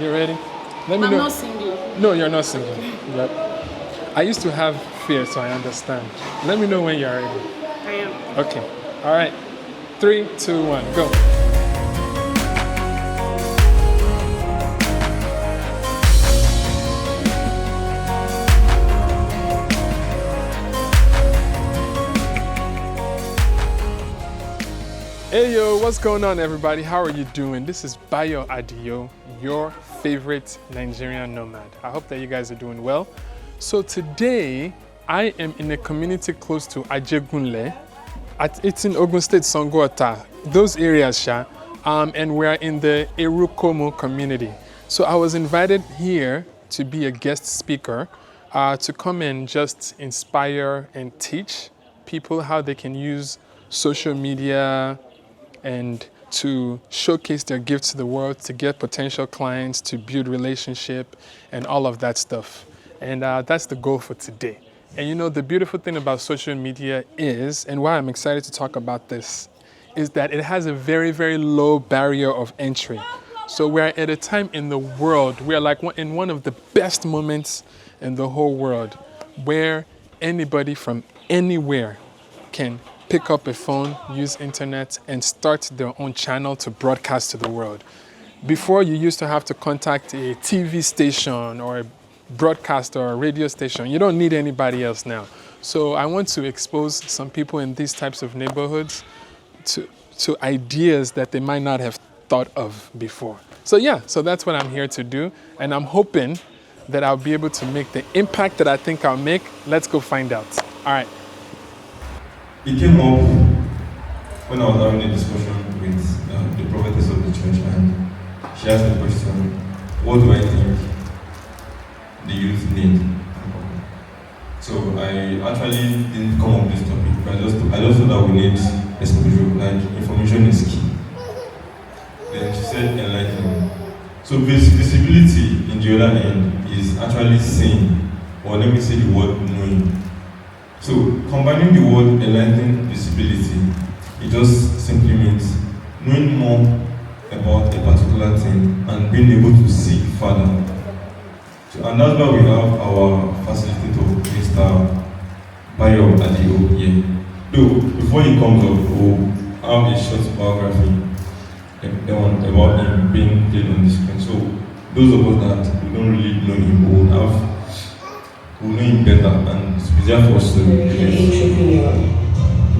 You ready? Let me I'm know. not single. No, you're not single. Yep. I used to have fear, so I understand. Let me know when you're ready. I am. Okay. All right. 3, 2, 1, go. Hey yo, what's going on everybody? How are you doing? This is Bayo Adio, your favorite Nigerian nomad. I hope that you guys are doing well. So today, I am in a community close to Ajegunle. It's in Ogun State, Sangota, those areas, Sha. And we're in the Erukomo community. So I was invited here to be a guest speaker, to come and just inspire and teach people how they can use social media and to showcase their gifts to the world, to get potential clients, to build relationship, and all of that stuff. And that's the goal for today. And you know, the beautiful thing about social media is, and why I'm excited to talk about this, is that it has a very, very low barrier of entry. So we're at a time in the world, we are like in one of the best moments in the whole world, where anybody from anywhere can pick up a phone, use internet, and start their own channel to broadcast to the world. Before, you used to have to contact a TV station or a broadcaster or a radio station. You don't need anybody else now. So I want to expose some people in these types of neighborhoods to ideas that they might not have thought of before. So yeah, so that's what I'm here to do. And I'm hoping that I'll be able to make the impact that I think I'll make. Let's go find out. All right. It came up when I was having a discussion with the prophetess of the church, and she asked the question, what do I think the youth need? So I actually didn't come up with this topic, but I just thought that we need exposure, like information is key. Then she said enlightenment. So visibility in the other end is actually seeing, or let me say the word knowing. So combining the word enlightening visibility, it just simply means knowing more about a particular thing and being able to see further. So, and that's why we have our facilitator, Mr. Bayo Adio here. Though before he comes up, we'll have a short biography about him being played on the screen. So those of us that we don't really know him will know him better, and it's easier for us to entrepreneur,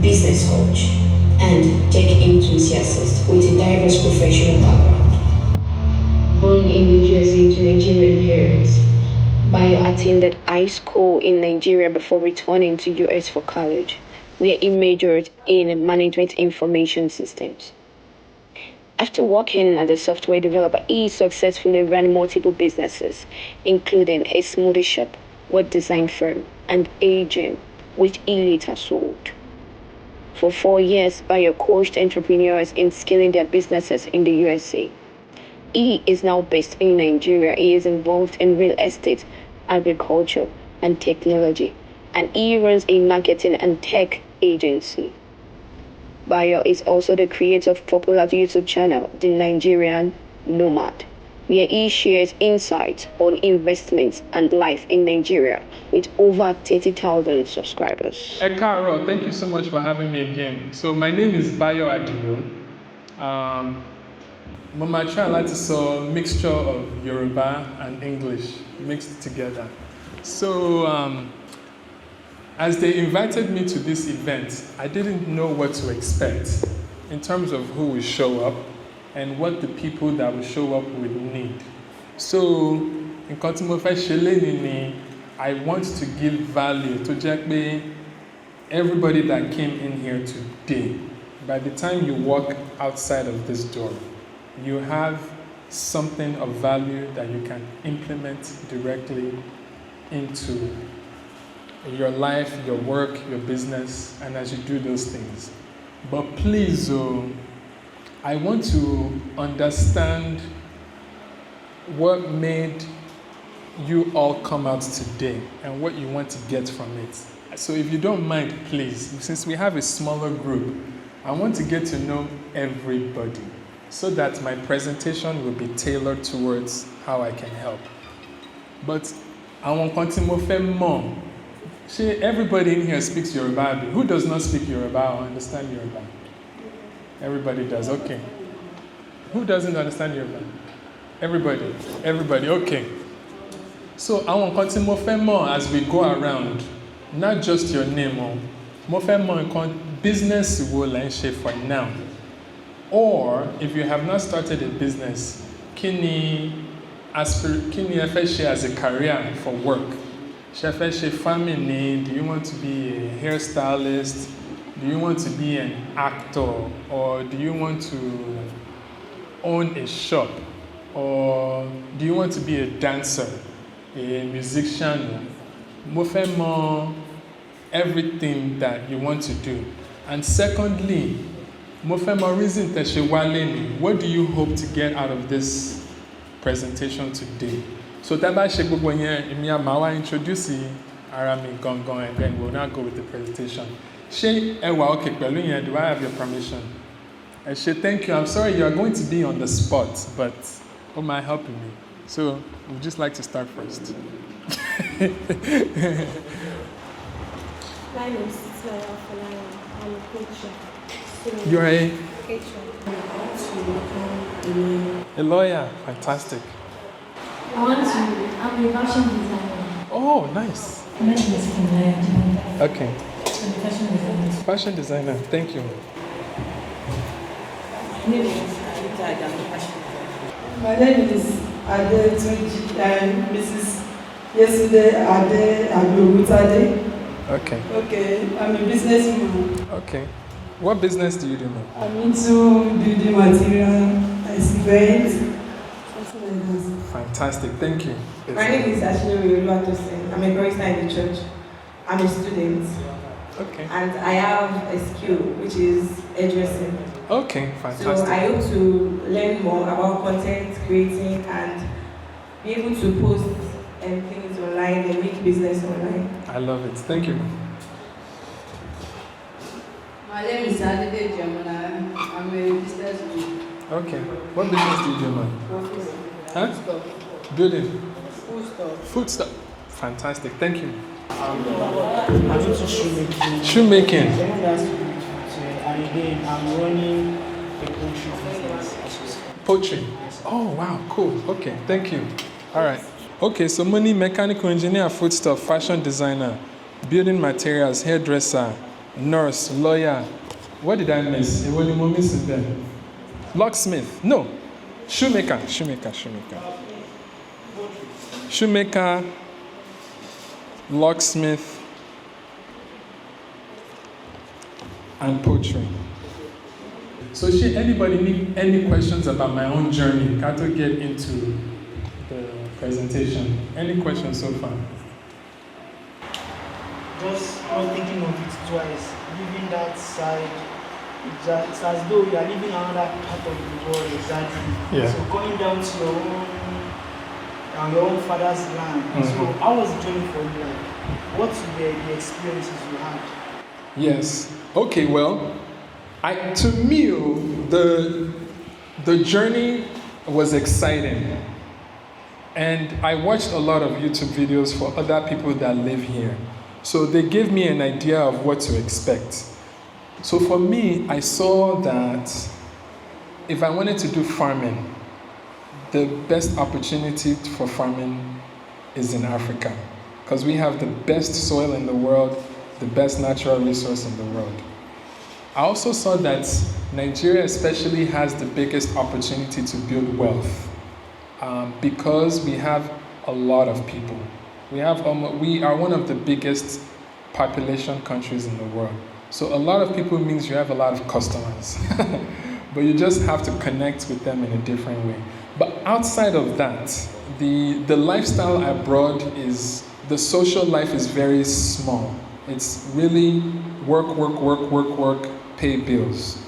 business coach, and tech enthusiast with a diverse professional background. Born in New Jersey to Nigerian parents, Bayo attended high school in Nigeria before returning to US for college, where he majored in management information systems. After working as a software developer, he successfully ran multiple businesses, including a smoothie shop, web design firm, and agent, which he later sold. For 4 years, Bayo coached entrepreneurs in scaling their businesses in the USA. He is now based in Nigeria. He is involved in real estate, agriculture, and technology, and he runs a marketing and tech agency. Bayo is also the creator of popular YouTube channel, The Nigerian Nomad, where he shares insights on investments and life in Nigeria with over 30,000 subscribers. Ekaro, thank you so much for having me again. So my name is Bayo Adio. Mama try like to saw a mixture of Yoruba and English mixed together. So as they invited me to this event, I didn't know what to expect in terms of who will show up and what the people that will show up would need. So, in I want to give value to everybody that came in here today. By the time you walk outside of this door, you have something of value that you can implement directly into your life, your work, your business, and as you do those things. But please, I want to understand what made you all come out today and what you want to get from it. So if you don't mind, please, since we have a smaller group, I want to get to know everybody. so that my presentation will be tailored towards how I can help. But àwọn nǹkan tí mo fẹ́ mọ̀, ṣé everybody in here speaks Yoruba? Who does not speak Yoruba or understand Yoruba? Everybody does, okay. Who doesn't understand Yoruba? Everybody, okay. So àwọn nǹkan tí mo fẹ́ mọ̀ as we go around, not just your name, mo fẹ́ mọ̀ nǹkan business wo lẹ ń ṣe for now. Or if you have not started a business, kí ni ẹ fẹ́ ṣe as a career for work? Ṣé ẹ fẹ́ ṣe farming ni? Do you want to be a hairstylist? Do you want to be an actor? Or do you want to own a shop? Or do you want to be a dancer, a musician? Mo fẹ́ mọ̀ everything that you want to do. And secondly, mo fẹ́ mọ̀ reason tẹ́ ṣe wá lẹ́nu. What do you hope to get out of this presentation today? So tá bá ṣe gbogbo yẹn, èmi á máa wá introduce ara mi gangan, and then we'll now go with the presentation. Ṣé ẹ wà okay pẹ̀lú yẹn? Do I have your permission? Ẹ ṣé, thank you. I'm sorry you are going to be on the spot, but who am I helping me? So we'd just like to start first. My name is Titlayo Afolayan. I'm a coach. So You're a I lawyer. Fantastic. I'm a fashion designer. Oh, nice. Okay. Fashion designer. Fashion designer. Thank you. My name is Adio and Mrs. Yesterday Ade. Okay. Okay, I'm a businesswoman. Okay. What business do you do now? I'm into building material, events, something like that. Fantastic. Thank you. My name is Ashley Oluwatosin. I'm a barista in the church. I'm a student. Okay. And I have a skill, which is hairdressing. Okay. So Fantastic. I hope to learn more about content creating and be able to post things online and make business online. I love it. Thank you. My name is Adio Jamana. I'm a businessman. Okay. What business do you do now? Huh? Building. Food stuff. Food stuff. Fantastic. Thank you. I'm into shoemaking. Shoemaking. And again, I'm running a poultry business. Poultry. Oh, wow. Cool. Okay. Thank you. All right. Okay. So money, mechanical engineer, foodstuff, fashion designer, building materials, hairdresser, nurse, lawyer. What did I miss? What did I miss in there? Locksmith. No. Shoemaker. Shoemaker, locksmith, and poultry. So should anybody need any questions about my own journey? Can't we get into the presentation? Any questions so far? Just not thinking of it twice. Leaving that side, it's as though you are leaving another part of the world exactly. Yeah. So going down to your own father's land. Mm-hmm. So how was the journey for you? Like, what were the experiences you had? Yes. Okay, well, to me, the journey was exciting. And I watched a lot of YouTube videos for other people that live here. So they gave me an idea of what to expect. So for me, I saw that if I wanted to do farming, the best opportunity for farming is in Africa, because we have the best soil in the world, the best natural resource in the world. I also saw that Nigeria especially has the biggest opportunity to build wealth because we have a lot of people. We are one of the biggest population countries in the world. So a lot of people means you have a lot of customers, but you just have to connect with them in a different way. But outside of that, the lifestyle abroad the social life is very small. It's really work, pay bills.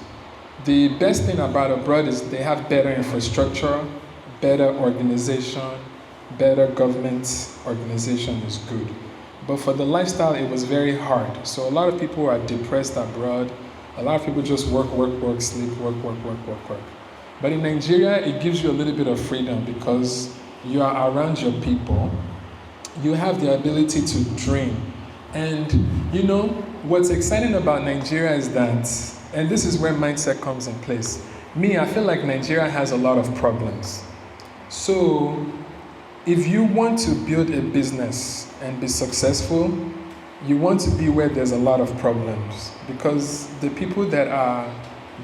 The best thing about abroad is they have better infrastructure, better organization, better government organization is good. But for the lifestyle, it was very hard. So a lot of people are depressed abroad. A lot of people just work, sleep, work. But in Nigeria, it gives you a little bit of freedom because you are around your people. You have the ability to dream. And you know, what's exciting about Nigeria is that, and this is where mindset comes in place. Me, I feel like Nigeria has a lot of problems. So if you want to build a business and be successful, you want to be where there's a lot of problems, because the people that are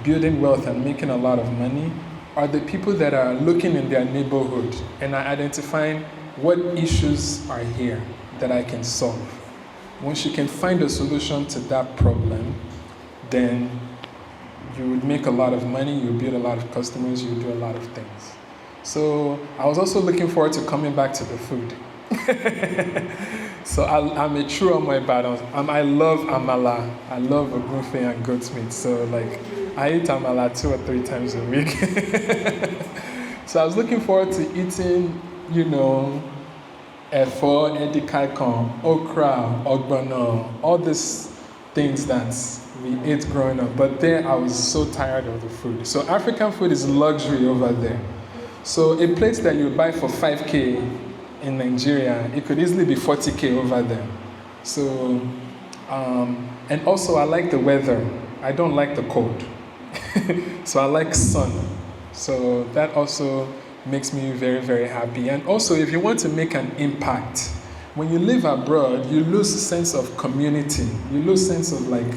building wealth and making a lot of money are the people that are looking in their neighborhood and are identifying what issues are here that I can solve. Once you can find a solution to that problem, then you would make a lot of money, you build a lot of customers, you do a lot of things. So I was also looking forward to coming back to the food. So I'm a true on my battles. I love amala. I love ogunfe and goat's meat. So like, I eat amala 2 or 3 times a week. So I was looking forward to eating, you know, efo, edikaikon, okra, ogbono, all these things that we ate growing up. But there I was so tired of the food. So African food is luxury over there. So a plate that you buy for 5K in Nigeria, it could easily be 40K over there. So, and also I like the weather. I don't like the cold. So I like sun. So that also makes me very, very happy. And also, if you want to make an impact, when you live abroad, you lose a sense of community. You lose sense of like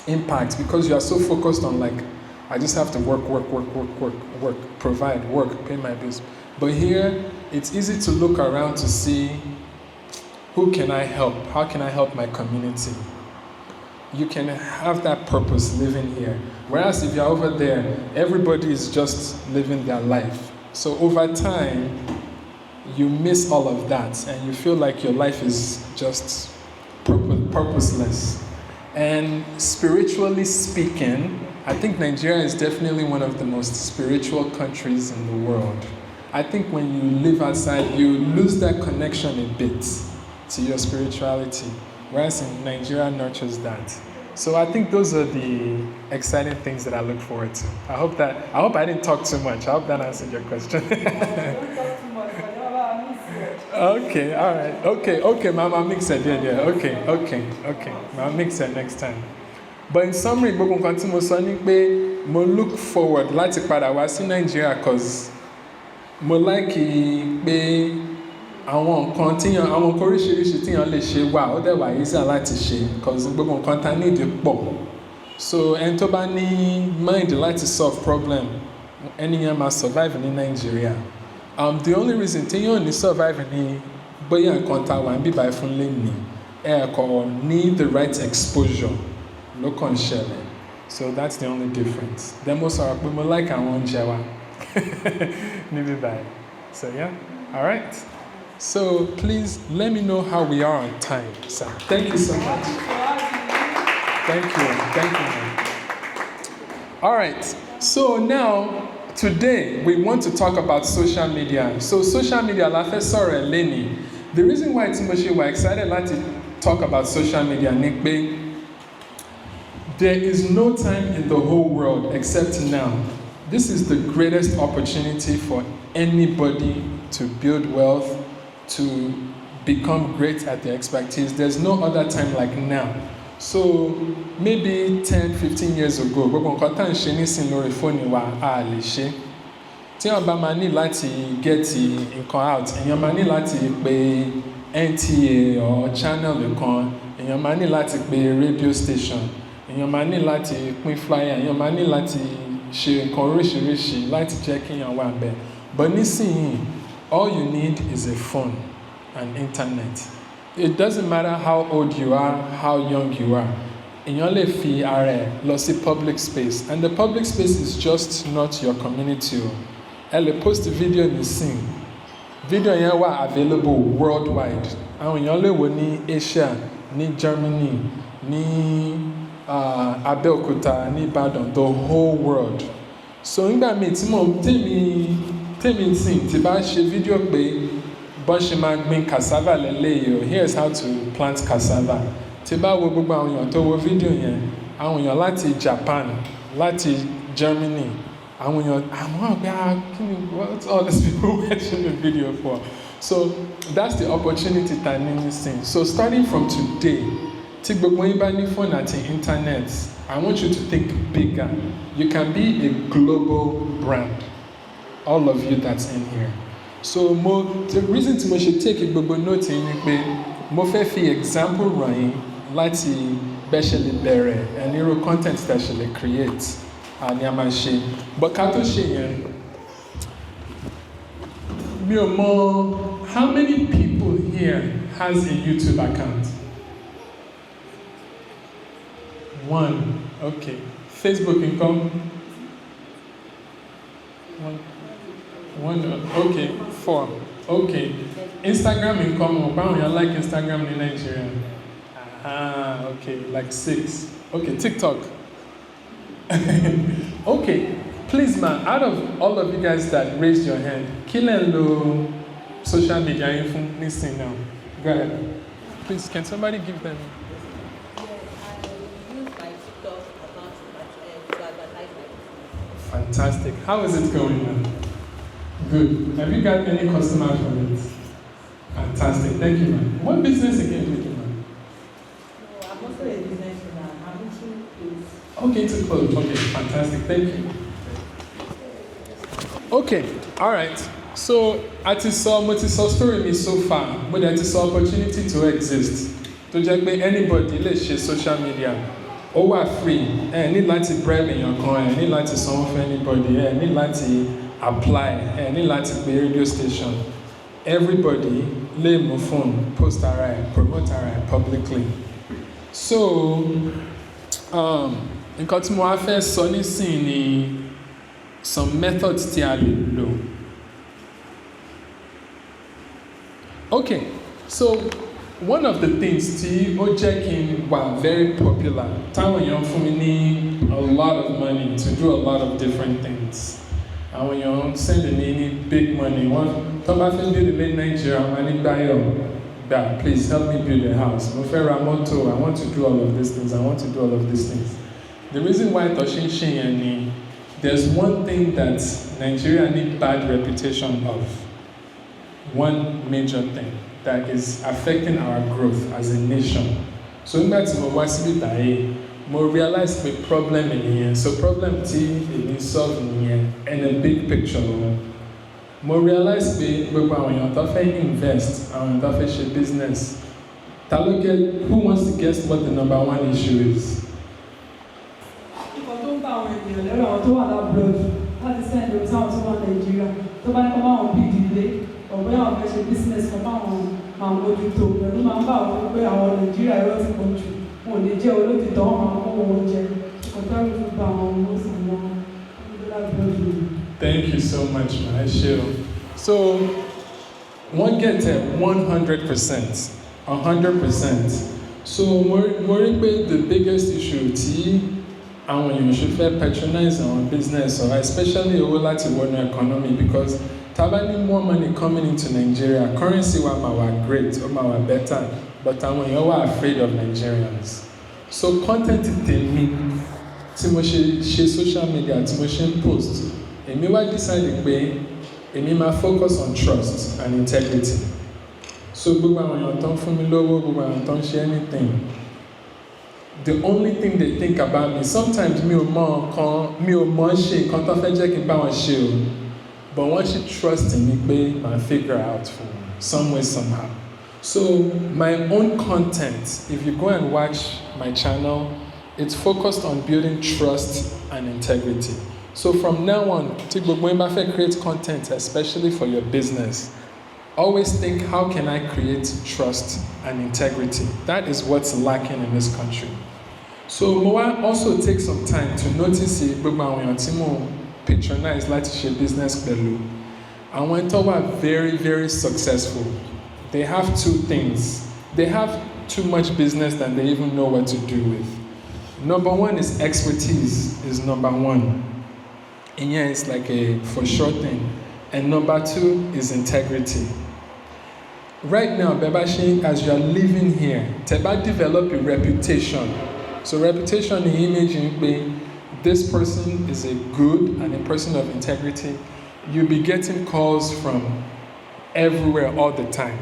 impact, because you are so focused on like, I just have to work, provide, work, pay my bills. But here, it's easy to look around to see who can I help? How can I help my community? You can have that purpose living here. Whereas if you're over there, everybody is just living their life. So over time, you miss all of that and you feel like your life is just purposeless. And spiritually speaking, I think Nigeria is definitely one of the most spiritual countries in the world. I think when you live outside, you lose that connection a bit to your spirituality, whereas in Nigeria nurtures that. So I think those are the exciting things that I look forward to. I hope I didn't talk too much. I hope that answered your question. Okay, all right. Okay, Mama mix it. Yeah. Okay. Mama mix it next time. But in summary, gbogbo nǹkan tí mo sọ ni pé mo look forward láti padà wá sí Nigeria, cause mo like pé àwọn nǹkan oríṣiríṣi tíyàn lè ṣe wà, ó dẹ̀ wà easy láti ṣe, cause gbogbo nǹkan tá need pọ̀. So ẹni tó bá ní mind láti solve problem, ẹni yẹn máa survive ní Nigeria. The only reason tíyàn ní survive ní bóyá nǹkan tá wà ń bíbá fún lẹ́nìí, ẹ̀kọ́ need the right exposure ló kàn ṣẹlẹ̀. So that's the only difference. Then mo sọ̀rọ̀ pé mo like àwọn oúnjẹ wa níbí báyìí. So yeah, all right. So please let me know how we are on time, sir. Thank you so much. Thank you. All right. So now, today we want to talk about social media. So social media, la fẹ́ sọ̀rọ̀ ẹ̀ lẹ́nìí. The reason why Timothy were excited to talk about social media, Nick Bay, there is no time in the whole world except now. This is the greatest opportunity for anybody to build wealth, to become great at their expertise. There's no other time like now. So maybe 10, 15 years ago, gbogbo nǹkan tá ń ṣe nísìn lórí fóònù wa a lè ṣe. Tí wọ́n bá máa ní láti get nǹkan out, èèyàn máa ní láti pe NTA or channel kan, èèyàn máa ní láti pe radio station, èèyàn máa ní láti pín flyer, èèyàn máa ní láti ṣe nǹkan oríṣiríṣi láti jẹ́ kí èèyàn wà bẹ́ẹ̀. But nísìnyí, all you need is a phone and internet. It doesn't matter how old you are, how young you are. Èèyàn lè fi ara ẹ̀ lọ sí public space, and the public space is just not your community. Ẹ lè post video nísìn. Video yẹn wà available worldwide. Àwọn èèyàn lè wò ní Asia, ní Germany, ní Abeokuta, ní Ìbàdàn, the whole world. So nígbà míì tèmi sìn tí bá ṣe video pé bọ́n ṣe máa gbin cassava lélẹ́yìí o, here's how to plant cassava. Tí bá wo gbogbo àwọn èèyàn tó wo video yẹn, àwọn èèyàn láti Japan, láti Germany, And when you're, what's all these people watching the video for? So that's the opportunity that needs thing. So starting from today, take phone at the internet. I want you to think bigger. You can be a global brand. All of you that's in here. So the reason to should take a global note in mo fẹ́ fi example ràn láti bẹ́ṣẹ̀lẹ̀ bẹ̀rẹ̀ and irú content that she create and a máa ṣe. But ká tó ṣe yẹn, mi ò mọ̀ how many people here has a YouTube account? One. Okay. Facebook income? One. Okay. 4. Okay. Instagram income? About you like Instagram in Nigeria? Okay. Like 6. Okay. TikTok? Okay. Please, man, out of all of you guys that raised your hand, kill and low social media info, listen now. Go ahead. Please, can somebody give them? Fantastic. How is it going now? Good. Have you got any customers from it? Fantastic. Thank you, man. What business again do you do, man? No, I'm also a business owner. I'm into clothes. Okay, to clothes. Okay, fantastic. Thank you. Okay, all right. So, at this story me so far, but there is opportunity to exist. To just make anybody let's share social media. Ó wà free. Ní láti bribe èèyàn kan, ní láti sanwó for anybody, ní láti apply, ní láti pe radio station. Everybody lè mú phone, post ara ẹ̀, promote ara ẹ̀ publicly. So, nǹkan tí mo wá fẹ́ sọ nísìnyí ni some methods tí a lè lò. Okay, so one of the things tí ó jẹ́ kí n wà very popular, táwọn èèyàn fún mi ní a lot of money to do a lot of different things. Àwọn èèyàn send me ní big money. Wọ́n tó bá fẹ́ build ilé Nigeria, wọ́n ní Bayo, please help me build a house. Mo fẹ́ ra mọ́tò, I want to do all of these things, I want to do all of these things. The reason why Toshin Shin ni, there's one thing that Nigeria need bad reputation of. One major thing that is affecting our growth as a nation. So in that mo realize the problem in here. So problem T is solved in here and a big picture. Mo realize we invest and business. Who wants to guess what the number one issue is? Ọ̀gbẹ́ àwọn fẹ́ ṣe business kan fáwọn máa mójútó pẹ̀lú máa ń bá àwọn pé àwọn Nàìjíríà ẹ̀rọ ti pọ̀ jù wọn ò lè jẹ́ olótìtọ́ wọn máa kó wọn jẹ ọ̀tọ́rù fún bá àwọn ọmọ sí wọn lọ́dún. Thank you so much, man. So, one get 100%, 100%. So, more the biggest issue tí àwọn èèyàn ṣe fẹ́ patronize our business, or especially owó láti wọnú economy, because Tabani more money coming into Nigeria, currency wa great, or better, but you are afraid of Nigerians. So content me, Timoshe social media, Timoshe post. Emi wa decide pé emi ma focus on trust and integrity. So gbogbo àwọn èèyàn tó ń fún mi lówó, gbogbo àwọn tó ń ṣe anything. The only thing they think about me, sometimes mi ò mọ̀ ṣe nǹkan tó fẹ́ jẹ́ kí n bá wọn ṣe o. But once you trust in me, I figure out for some way, somehow. So my own content, if you go and watch my channel, it's focused on building trust and integrity. So from now on, create content, especially for your business. Always think, how can I create trust and integrity? That is what's lacking in this country. So Moa also take some time to notice it, patronize like share business pẹ̀lú. And when talk about very, very successful, they have two things. They have too much business than they even know what to do with. Number one is expertise is number one. And yeah, it's like a for sure thing. And number two is integrity. Right now, Bebashi, as you are living here, Teba develop a reputation. So reputation in image in this person is a good and a person of integrity, you'll be getting calls from everywhere all the time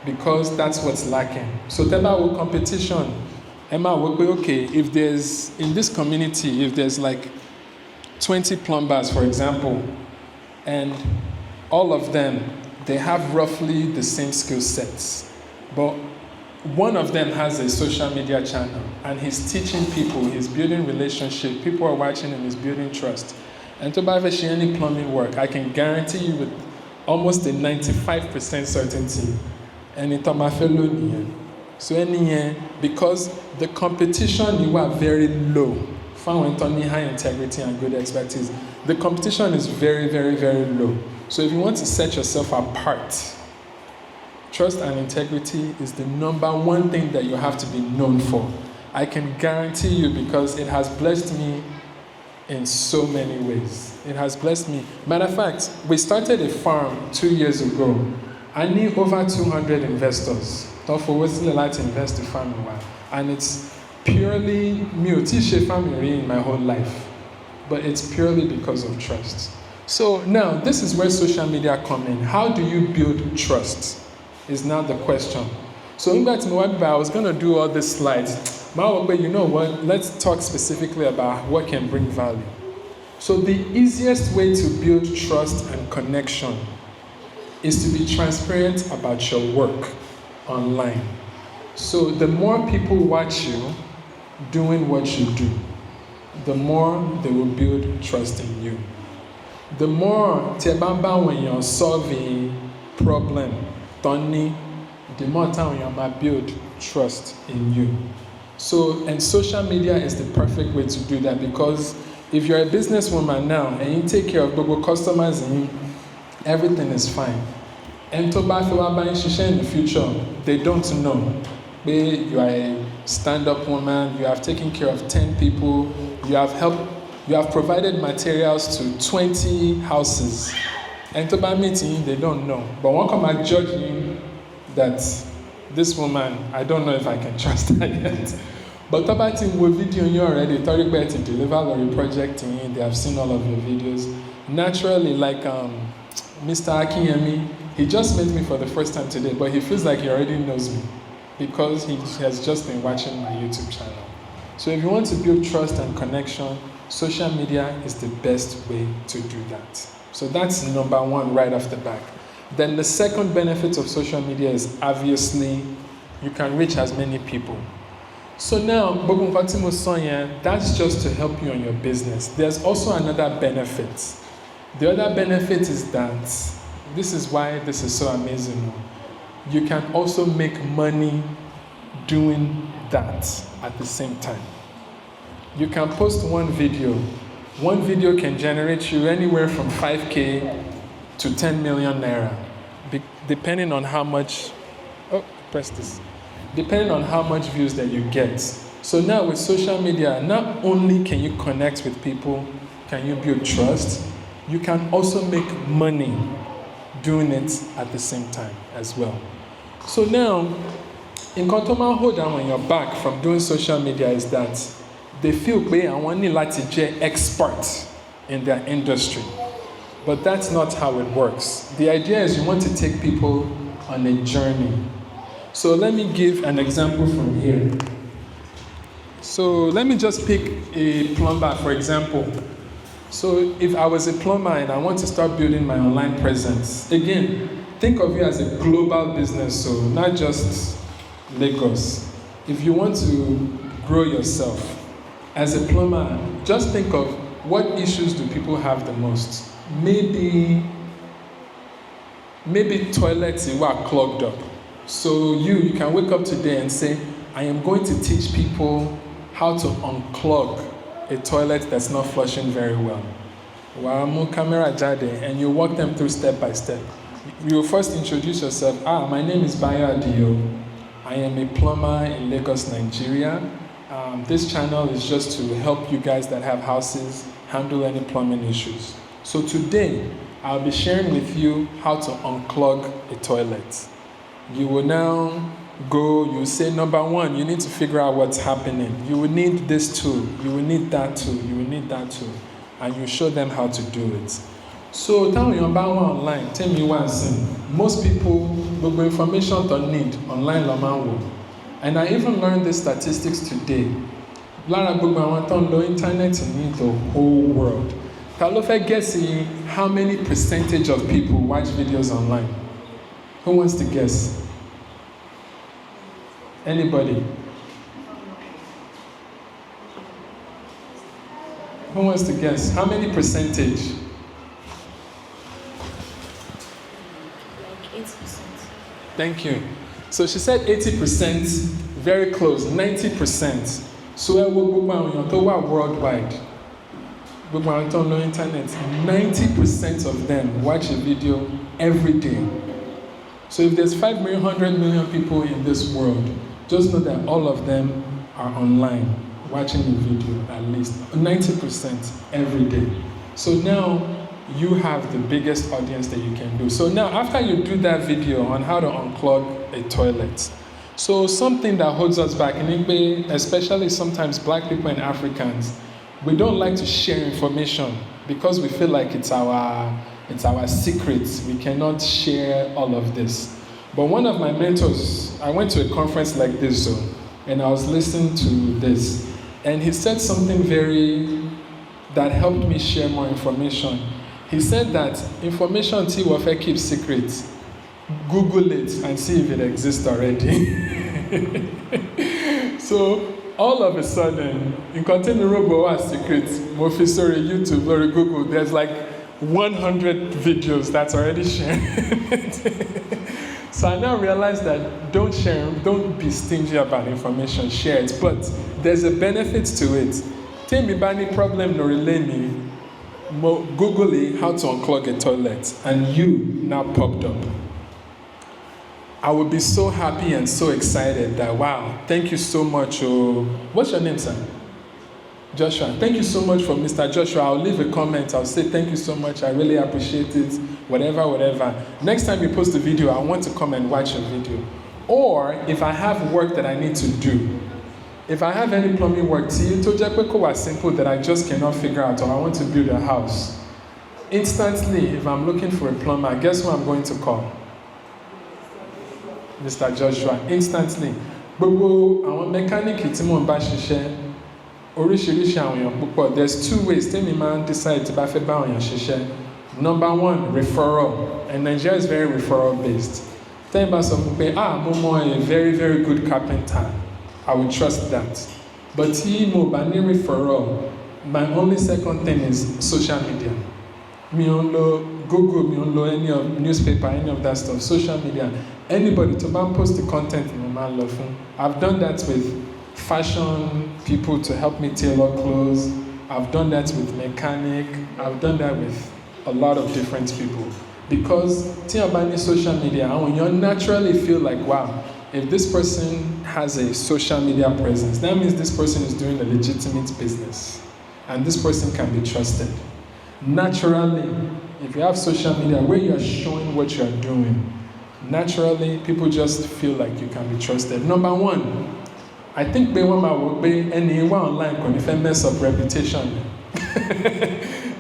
because that's what's lacking. So tell with competition, Emma will be okay, if there's, in this community, if there's like 20 plumbers, for example, and all of them, they have roughly the same skill sets, but one of them has a social media channel and he's teaching people, he's building relationships, people are watching him, he's building trust. And to buy any plumbing work, I can guarantee you with almost a 95% certainty, and it's my fellow. So because the competition you are very low, found high integrity and good expertise, the competition is very, very, very low. So if you want to set yourself apart, trust and integrity is the number one thing that you have to be known for. I can guarantee you because it has blessed me in so many ways. It has blessed me. Matter of fact, we started a farm 2 years ago. I need over 200 investors. Therefore, we're still allowed to invest in farming. And it's purely me, family in my whole life. But it's purely because of trust. So now, this is where social media come in. How do you build trust? Is now the question. So in back to my web, I was going to do all these slides. But you know what? Let's talk specifically about what can bring value. So the easiest way to build trust and connection is to be transparent about your work online. So the more people watch you doing what you do, the more they will build trust in you. The more tebamba when you're solving problem, Tony, the more time you might build trust in you. So, and social media is the perfect way to do that because if you're a businesswoman now and you take care of Google customers and everything is fine. And to buy in the future, they don't know. You are a stand-up woman, you have taken care of 10 people, you have provided materials to 20 houses. And to buy meeting, they don't know. But one come and judge you that this woman, I don't know if I can trust her yet. But about it, we video you already, to deliver or project in, they have seen all of your videos. Naturally, like Mr. Akinyemi, he just met me for the first time today, but he feels like he already knows me because he has just been watching my YouTube channel. So if you want to build trust and connection, social media is the best way to do that. So that's number one right off the back. Then the second benefit of social media is obviously you can reach as many people. So now, that's just to help you on your business. There's also another benefit. The other benefit is that, this is why this is so amazing. You can also make money doing that at the same time. You can post one video. One video can generate you anywhere from 5K to 10 million naira, depending on how much, depending on how much views that you get. So now with social media, not only can you connect with people, can you build trust, you can also make money doing it at the same time as well. So now, in Kontoma hold down on your back from doing social media is that they feel I want to expert in their industry. But that's not how it works. The idea is you want to take people on a journey. So let me give an example from here. So let me just pick a plumber, for example. So if I was a plumber and I want to start building my online presence, again, think of you as a global business, so not just Lagos. If you want to grow yourself as a plumber, just think of what issues do people have the most. Maybe toilets are clogged up. So you can wake up today and say, I am going to teach people how to unclog a toilet that's not flushing very well. And you walk them through step by step. You will first introduce yourself. My name is Bayo Adio. I am a plumber in Lagos, Nigeria. This channel is just to help you guys that have houses handle any plumbing issues. So today, I'll be sharing with you how to unclog a toilet. You will now go, you say, number one, you need to figure out what's happening. You will need this tool, you will need that tool, you will need that tool, and you show them how to do it. So, tell me about one online, tell me one thing. Most people, the information they need online, and I even learned the statistics today. Lara gbogbo àwọn tó ń lo internet in the whole world. Ta ló fẹ́ guess how many percentage of people watch videos online? Who wants to guess? Anybody? Who wants to guess? How many percentage? Like 80%. Thank you. So she said 80%, very close, 90%. So worldwide. On the internet, 90% of them watch a video every day. So if there's 500 million people in this world, just know that all of them are online watching the video at least 90% every day. So now you have the biggest audience that you can do. So now after you do that video on how to unclog a toilet, so something that holds us back in Igbe, especially sometimes black people and Africans, we don't like to share information because we feel like it's our secrets. We cannot share all of this. But one of my mentors, I went to a conference like this, and I was listening to this, and he said something that helped me share more information. He said that information T keeps secret. Google it and see if it exists already. So all of a sudden, in container robo secrets, Mofisori, YouTube, or Google, there's like 100 videos that's already shared. So I now realize that don't be stingy about information, share it, but there's a benefit to it. Tell me about any problem, no relay me, Google it, how to unclog a toilet, and you now popped up. I would be so happy and so excited that, wow, thank you so much. What's your name, sir? Joshua. Thank you so much for Mr. Joshua. I'll leave a comment. I'll say thank you so much. I really appreciate it. Whatever. Next time you post a video, I want to come and watch your video. Or if I have work that I need to do, if I have any plumbing work, was simple that I just cannot figure out, or I want to build a house, instantly, if I'm looking for a plumber, guess who I'm going to call? Mr. Joshua. Instantly. Gbogbo àwọn mechanic tí mo bá ṣiṣẹ́ oríṣiríṣi àwọn èèyàn púpọ̀. There's two ways tèmi máa decide tí bá fẹ́ bá àwọn èèyàn ṣiṣẹ́. Number one, referral. And Nigeria is very referral based. Tẹ́yìn bá sọ fún pé mo mọ a very very good carpenter, I will trust that. But tí mo bá ní referral, my only second thing is social media. Mi ò ń lo Google, mi ò ń lo any of newspaper, any of that stuff. Social media. Anybody to post the content in my love. I've done that with fashion people to help me tailor clothes. I've done that with mechanic. I've done that with a lot of different people. Because social media, you naturally feel like, wow, if this person has a social media presence, that means this person is doing a legitimate business. And this person can be trusted. Naturally, if you have social media where you are showing what you are doing, naturally, people just feel like you can be trusted. Number one, I think anyone online can mess up reputation.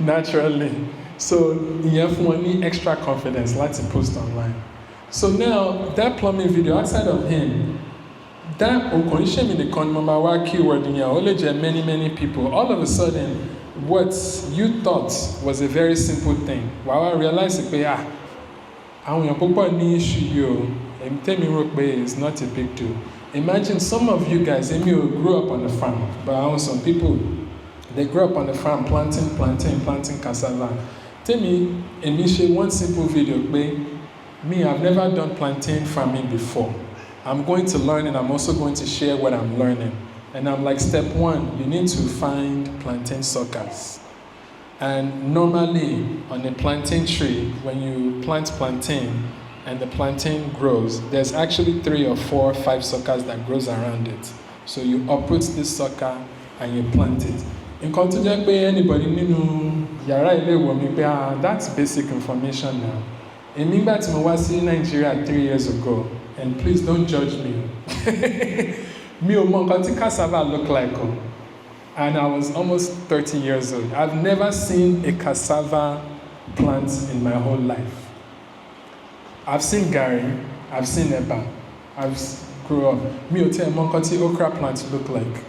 Naturally. So you have one extra confidence, let's post online. So now, that plumbing video, outside of him, that keyword in many people, all of a sudden, what you thought was a very simple thing, I realized it's not a big deal. Imagine some of you guys, grew up on a farm, but some people, they grew up on a farm planting cassava. Tell me, one simple video, me, I've never done plantain farming before. I'm going to learn and I'm also going to share what I'm learning. And I'm like, step one, you need to find plantain suckers. And normally, on a plantain tree, when you plant plantain and the plantain grows, there's actually 3 or 4 or 5 suckers that grows around it. So you uproot this sucker and you plant it. In Kontujekbe, anybody that's basic information now. In Nigeria 3 years ago, and please don't judge me. Me ò mọ nǹkan tí cassava look like. And I was almost 30 years old. I've never seen a cassava plant in my whole life. I've seen gari, I've seen eba, I've grew up. Mi ò tiẹ̀ mọ nǹkan tí okra plant look like.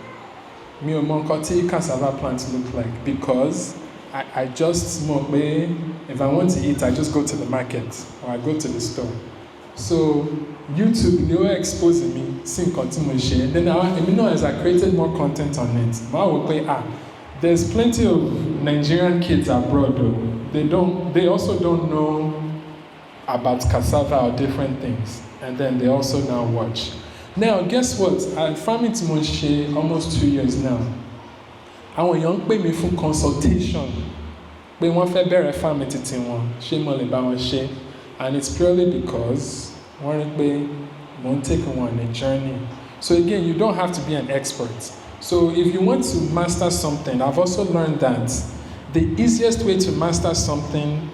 Mi ò mọ nǹkan tí cassava plant look like because I just smoke. If I want to eat, I just go to the market or I go to the store. So YouTube, they were exposing me, seeing continuation. And then as I created more content on it, there's plenty of Nigerian kids abroad though. They also don't know about cassava or different things. And then they also now watch. Now, guess what? I'm farming Timoshe almost 2 years now. Àwọn èèyàn ń pè mí fún consultation. Pé wọ́n fẹ́ bẹ̀rẹ̀ farm títí wọn, ṣé mo lè bá wọn ṣe? And it's purely because wọ́n rí pé mo ń take wọn on a journey. So again, you don't have to be an expert. So if you want to master something, I've also learned that the easiest way to master something,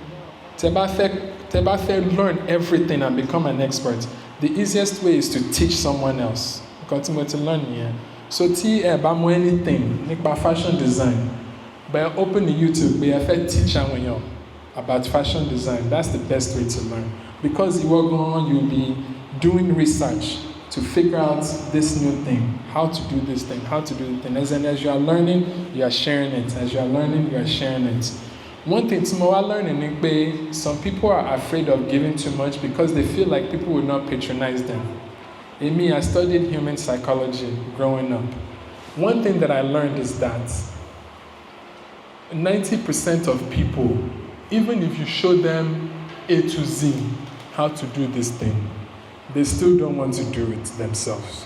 tẹ́ bá fẹ́ learn everything and become an expert, the easiest way is to teach someone else. Because tí mo ti learn nìyẹn. So tí ẹ bá mọ anything nípa fashion design, but open the YouTube, but ẹ fẹ́ teach àwọn èèyàn about fashion design, that's the best way to learn. Because you'll be doing research to figure out this new thing, how to do this thing, how to do the thing. As you are learning, you are sharing it. As you are learning, you are sharing it. One thing tomorrow learning is some people are afraid of giving too much because they feel like people will not patronize them. In me, I studied human psychology growing up. One thing that I learned is that 90% of people, even if you show them A to Z how to do this thing, they still don't want to do it themselves.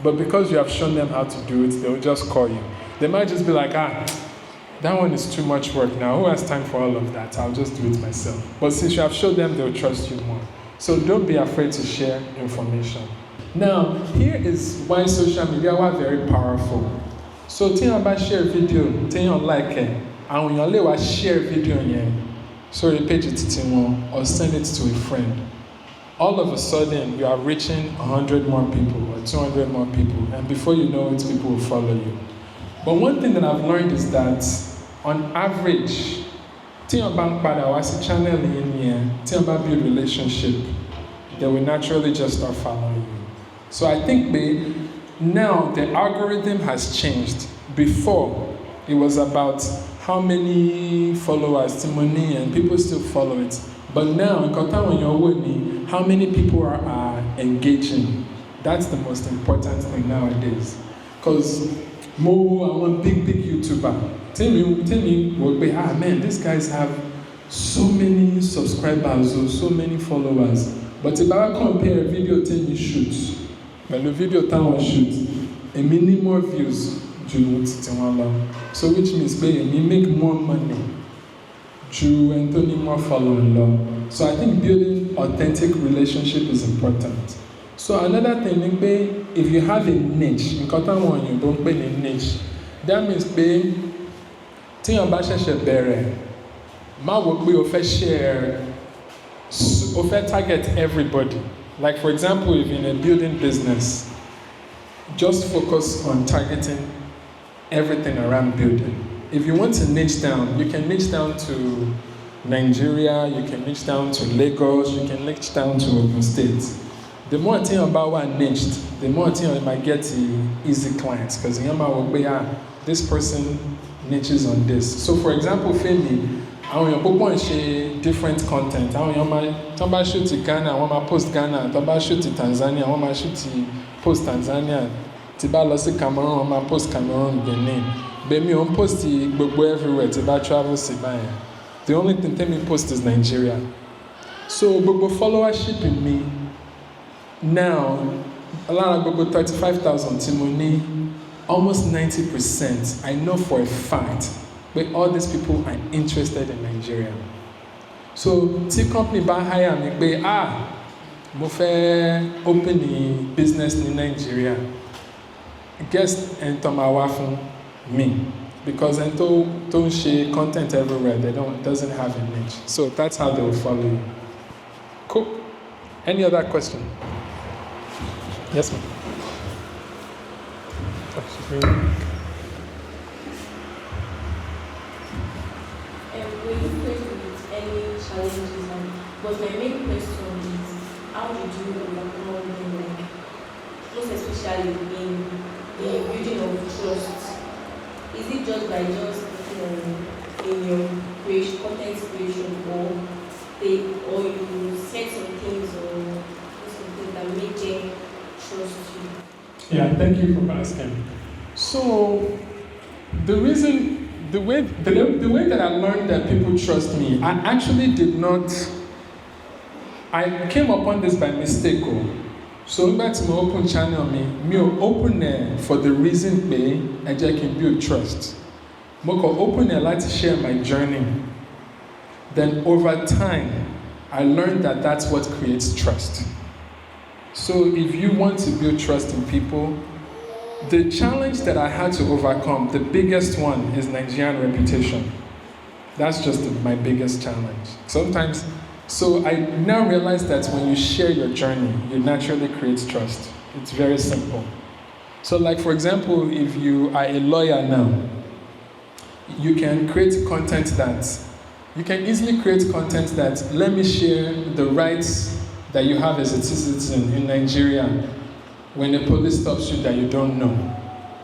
But because you have shown them how to do it, they'll just call you. They might just be like, that one is too much work now. Who has time for all of that? I'll just do it myself. But since you have shown them, they'll trust you more. So don't be afraid to share information. Now, here is why social media are very powerful. So, tí wọ́n bá share video, tí wọ́n like ẹ̀, àwọn èèyàn lè wá share video yẹn sórí page títí wọn or send it to a friend. All of a sudden, you are reaching 100 more people or 200 more people, and before you know it, people will follow you. But one thing that I've learned is that, on average, tí wọ́n bá ń padà wá sí channel yẹn, tí wọ́n bá build relationship, they will naturally just start following you. So I think now the algorithm has changed. Before, it was about how many followers, money, and people still follow it. But now, how many people are engaging? That's the most important thing nowadays. Because I want big YouTuber. Tell me, man, these guys have so many subscribers or so many followers. But if I compare video, tell me shoot. But the video town shoot a many more views so which means you make more money and more following. So I think building authentic relationship is important. So another thing, if you have a niche, that means share, target everybody. Like for example, if you're in a building business, just focus on targeting everything around building. If you want to niche down, you can niche down to Nigeria, you can niche down to Lagos, you can niche down to Ogun State. The more I think about what niched, the more I think I might get easy clients because this person niches on this. So for example, Femi, àwọn èèyàn púpọ̀ ń ṣe different content. Àwọn èèyàn tó bá shoot Ghana, wọ́n máa post Ghana. Tó bá shoot Tanzania, wọ́n máa shoot post Tanzania. Tí bá lọ sí Cameroon, wọ́n máa post Cameroon, Benin. Bẹ́ẹ̀ni ò ń post gbogbo everywhere tí bá travel sí báyìí. The only thing tẹ́mi post is Nigeria. So gbogbo followership in me now, alára gbogbo 35,000 tí mo ní, almost 90%, I know for a fact. But all these people are interested in Nigeria. So, tí company bá hire mi pé, mo fẹ́ open a business in Nigeria, guess ẹni tó máa wá fún me. Because ẹni tó ń ṣe content everywhere, doesn't have a niche. So that's how they will follow you. Cool. Any other question? Yes, ma'am. Were you faced with any challenges? But my main question is, how did you overcome them? Like, most especially in the building of trust. Is it just by just in your content creation, or you set some things or do something that make them trust you? Yeah, thank you for asking. So, the way that I learned that people trust me, I actually did not. I came upon this by mistake. So back to my open channel, me open it for the reason I can build trust. I open it like to share my journey. Then over time, I learned that that's what creates trust. So if you want to build trust in people, the challenge that I had to overcome, the biggest one is Nigerian reputation. That's just my biggest challenge. Sometimes, so I now realize that when you share your journey, it naturally creates trust. It's very simple. So like for example, if you are a lawyer now, you can create content that, you can easily create content that, let me share the rights that you have as a citizen in Nigeria when the police stops you that you don't know.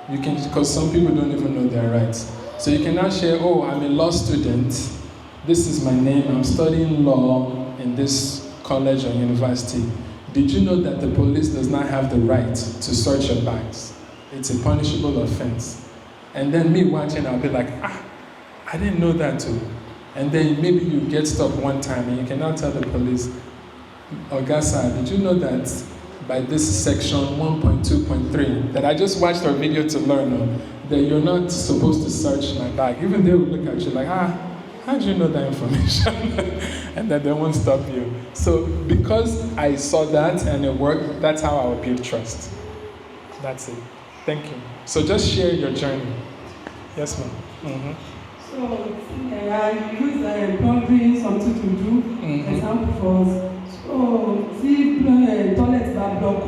You can, because some people don't even know their rights. So you can now share, oh, I'm a law student, this is my name, I'm studying law in this college or university. Did you know that the police does not have the right to search your bags? It's a punishable offense. And then me watching, I'll be like, I didn't know that too. And then maybe you get stopped one time and you can now tell the police, Ogasa, did you know that by this section 1.2.3, that I just watched our video to learn that you're not supposed to search my bag? Even they will look at you like, how do you know that information? And then they won't stop you. So because I saw that and it worked, that's how I will build trust. That's it. Thank you. So just share your journey. Yes, ma'am. Mm-hmm. So I use plumbing something to do. Example for us. So see toilet that block.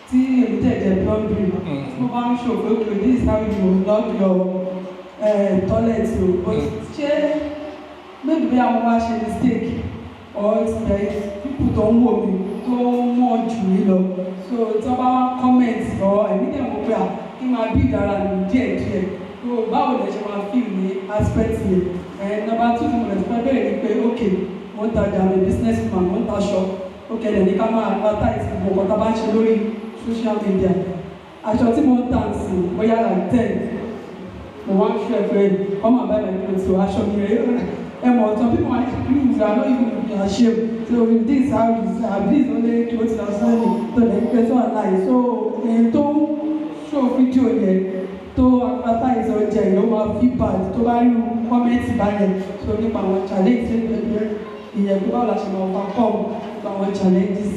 See you take the plumbing. So one show okay, this is how you lock your toilet. But maybe I'm watching a mistake or it's like people don't want me so much, you know. So it's about comments or anything where in my big around here. So how would I feel the aspect here? And number two, I'm expecting okay, one time I'm a businessman, one shop. Okay, then they come and advertise what about social media. I shall see one time, we are like 10. One chef come and buy my clothes to action here. And some people are not even ashamed. So with this, how is this only clothes that are selling? So the person online. So don't show video here. To advertise on there, you have feedback. To buy you comments by it. So you can challenge it. Yeah, people are actually overcome our challenges.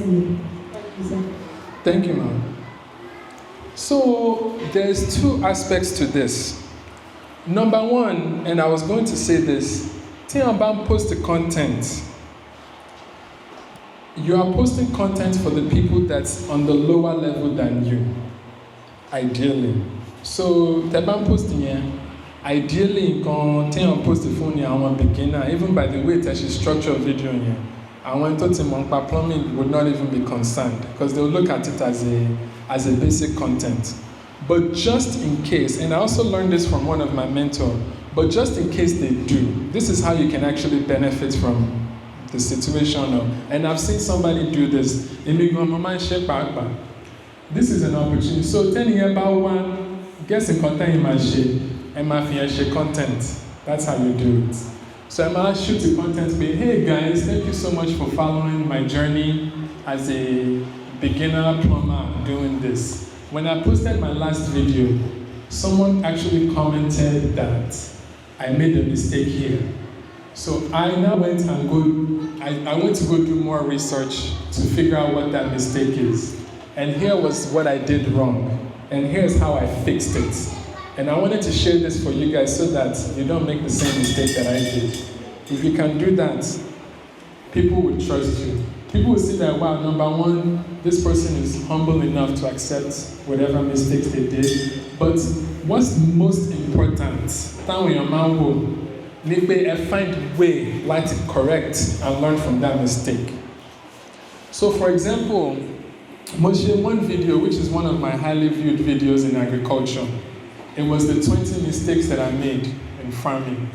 Thank you, ma'am. So there's two aspects to this. Number one, and I was going to say this, Tianban post the content. You are posting content for the people that's on the lower level than you, ideally. So Tianban posting here, ideally, Tianban post the phone here, I'm a beginner, even by the way that she structure video here. I went to Tianban plumbing would not even be concerned because they will look at it as a basic content. But just in case, and I also learned this from one of my mentors, but just in case they do, this is how you can actually benefit from the situation. And I've seen somebody do this. This is an opportunity. So 10 years about one, guess in content in my shape, and my share content. That's how you do it. So I'm gonna shoot the content, be, hey guys, thank you so much for following my journey as a beginner plumber doing this. When I posted my last video, someone actually commented that I made a mistake here. So I now went and I went to go do more research to figure out what that mistake is. And here was what I did wrong. And here's how I fixed it. And I wanted to share this for you guys so that you don't make the same mistake that I did. If you can do that, people will trust you. people will see that, wow, number one, this person is humble enough to accept whatever mistakes they did. But what's most important, táwọn èèyàn máa ń wò, ni pé ẹ find a way to correct and learn from that mistake. So for example, mo ṣe one video, which is one of my highly viewed videos in agriculture. It was the 20 mistakes that I made in farming.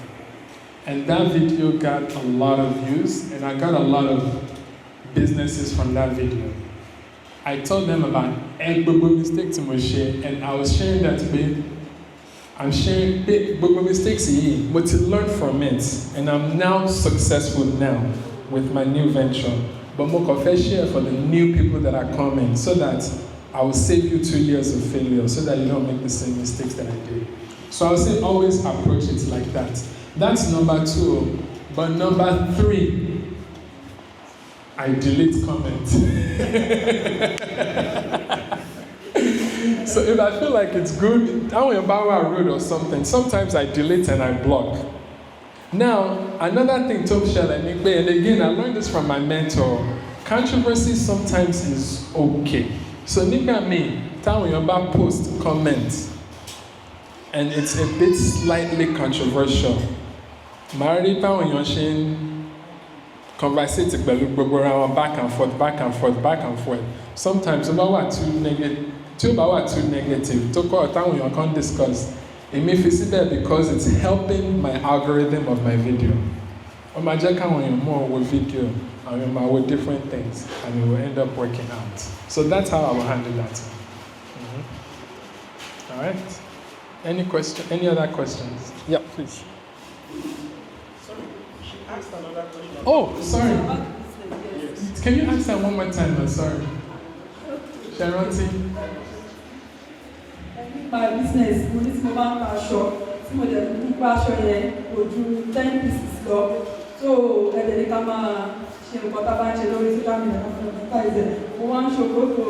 And that video got a lot of views, and I got a lot of businesses from that video. I told them about every mistake to mo share, and I was sharing that with I'm sharing big mistakes here, but to learn from it. And I'm now successful now with my new venture. But more confess share for the new people that are coming, so that I will save you 2 years of failure, so that you don't make the same mistakes that I did. So I would say always approach it like that. That's number 2. But number 3, I delete comments. So if I feel like it's good, I will borrow a road or something. Sometimes I delete and I block. Now, another thing, Tom Shell and again, I learned this from my mentor. Controversy sometimes is okay. So Nika me, tell you about post comments, and it's a bit slightly controversial. Married when you're saying conversating back and forth, back and forth, back and forth. Sometimes about what too negative. To call time you can't discuss. It may feel there because it's helping my algorithm of my video. Or my jack when you're more with video and you're with different things, and it will end up working out. So that's how I will handle that. Mm-hmm. All right. Any other questions? Yeah, please. Sorry, she asked another question. Oh, sorry. Yes. Can you ask that one more time? I'm sorry. Sharonti. My business, mo ní tí mo bá ń ta aṣọ, tí mo dẹ̀ ń pa aṣọ yẹn kò ju 10 pieces lọ. So ẹ̀dẹ̀ ní ká máa ṣe nǹkan tá a bá ń ṣe lórí social media kan fún advertise ẹ̀. Mo wá ń ṣòkòtò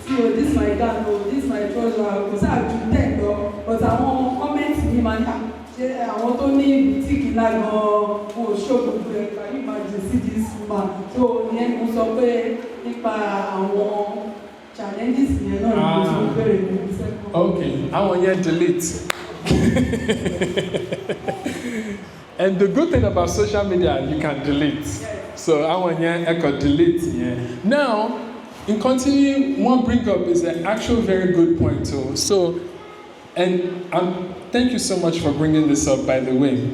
sí o, this my gown o, this my trouser kò sáà ju 10 lọ. But àwọn kọ́mẹ́ǹtì mi máa ń yà. Ṣé àwọn tó ní bùtíìkì ńlá gan-an wọn ò ṣòkòtò ẹ̀ ká yìí máa jẹ sí this woman. So ìyẹn mo sọ pé nípa àwọn challenges yẹn náà ni mo ti bẹ̀rẹ̀ ní ìṣẹ́kọ̀ọ́. Okay, I want you to delete. And the good thing about social media, you can delete. So I want you to delete. Yeah. Now, in continuing, one bring up is an actual very good point too. So, and thank you so much for bringing this up, by the way.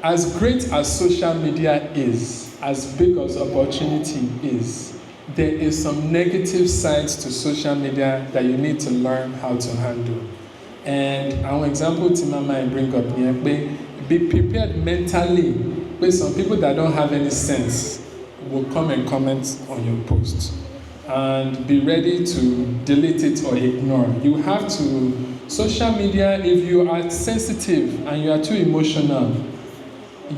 As great as social media is, as big as opportunity is, there is some negative sides to social media that you need to learn how to handle. And our example Timama I bring up here, be prepared mentally. But some people that don't have any sense will come and comment on your post. And be ready to delete it or ignore. You have to, social media, if you are sensitive and you are too emotional,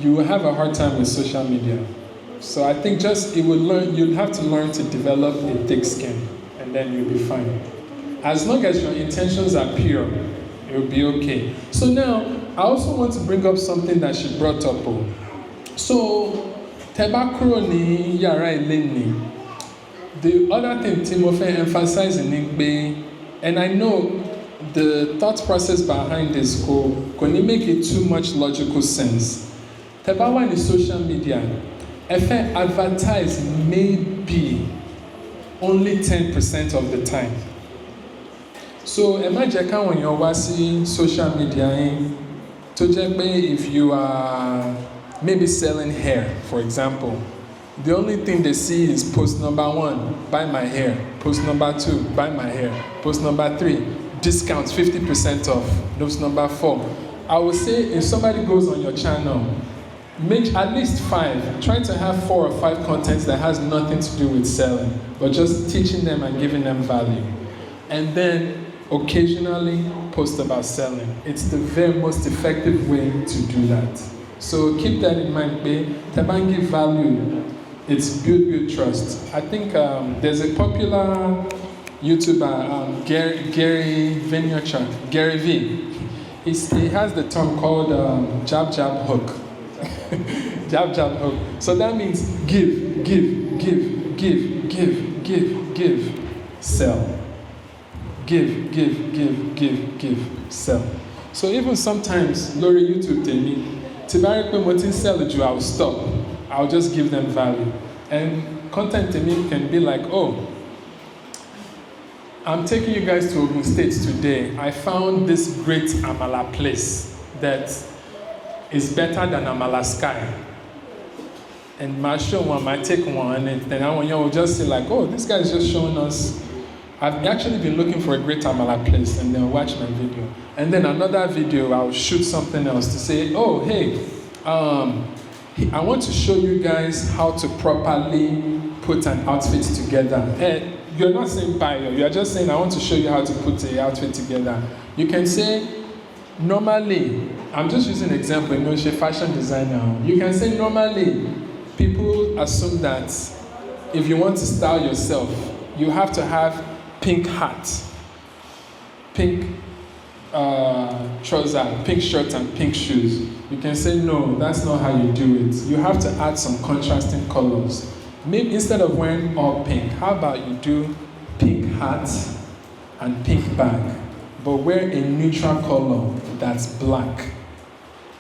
you will have a hard time with social media. So I think you'll have to learn to develop a thick skin, and then you'll be fine. As long as your intentions are pure, you'll be okay. So now, I also want to bring up something that she brought up. So, tebakuro ni yara ileni. The other thing Timothy emphasized in Igbe, and I know the thought process behind this can make it too much logical sense. Tebawa in social media, if I advertise maybe only 10% of the time. So imagine when you're watching social media, if you are maybe selling hair, for example, the only thing they see is post number 1, buy my hair. Post number 2, buy my hair. Post number 3, discounts 50% off. Post number 4. I would say if somebody goes on your channel, make at least 5. Try to have 4 or 5 contents that has nothing to do with selling, but just teaching them and giving them value. And then occasionally post about selling. It's the very most effective way to do that. So keep that in mind. Tabangi value. It's build trust. I think there's a popular YouTuber, Gary Vaynerchuk, Gary V. He has the term called jab hook. Jab hook. So that means give. give, sell. Give, sell. So even sometimes, Lori YouTube tell me, sell, I'll stop. I'll just give them value. And content to me can be like, oh, I'm taking you guys to Ogun State today. I found this great Amala place that is better than Amala Sky. And my show one, might take one, and then I will just say like, oh, this guy is just showing us. I've actually been looking for a great Amala place, and then watch my video. And then another video, I'll shoot something else to say, oh, hey, I want to show you guys how to properly put an outfit together. And you're not saying Bayo, you're just saying, I want to show you how to put the outfit together. You can say, normally, I'm just using an example, you know, she's a fashion designer. You can say, normally, people assume that if you want to style yourself, you have to have pink hat, pink trouser, pink shirt, and pink shoes. You can say, no, that's not how you do it. You have to add some contrasting colors. Maybe instead of wearing all pink, how about you do pink hat and pink bag, but wear a neutral color that's black.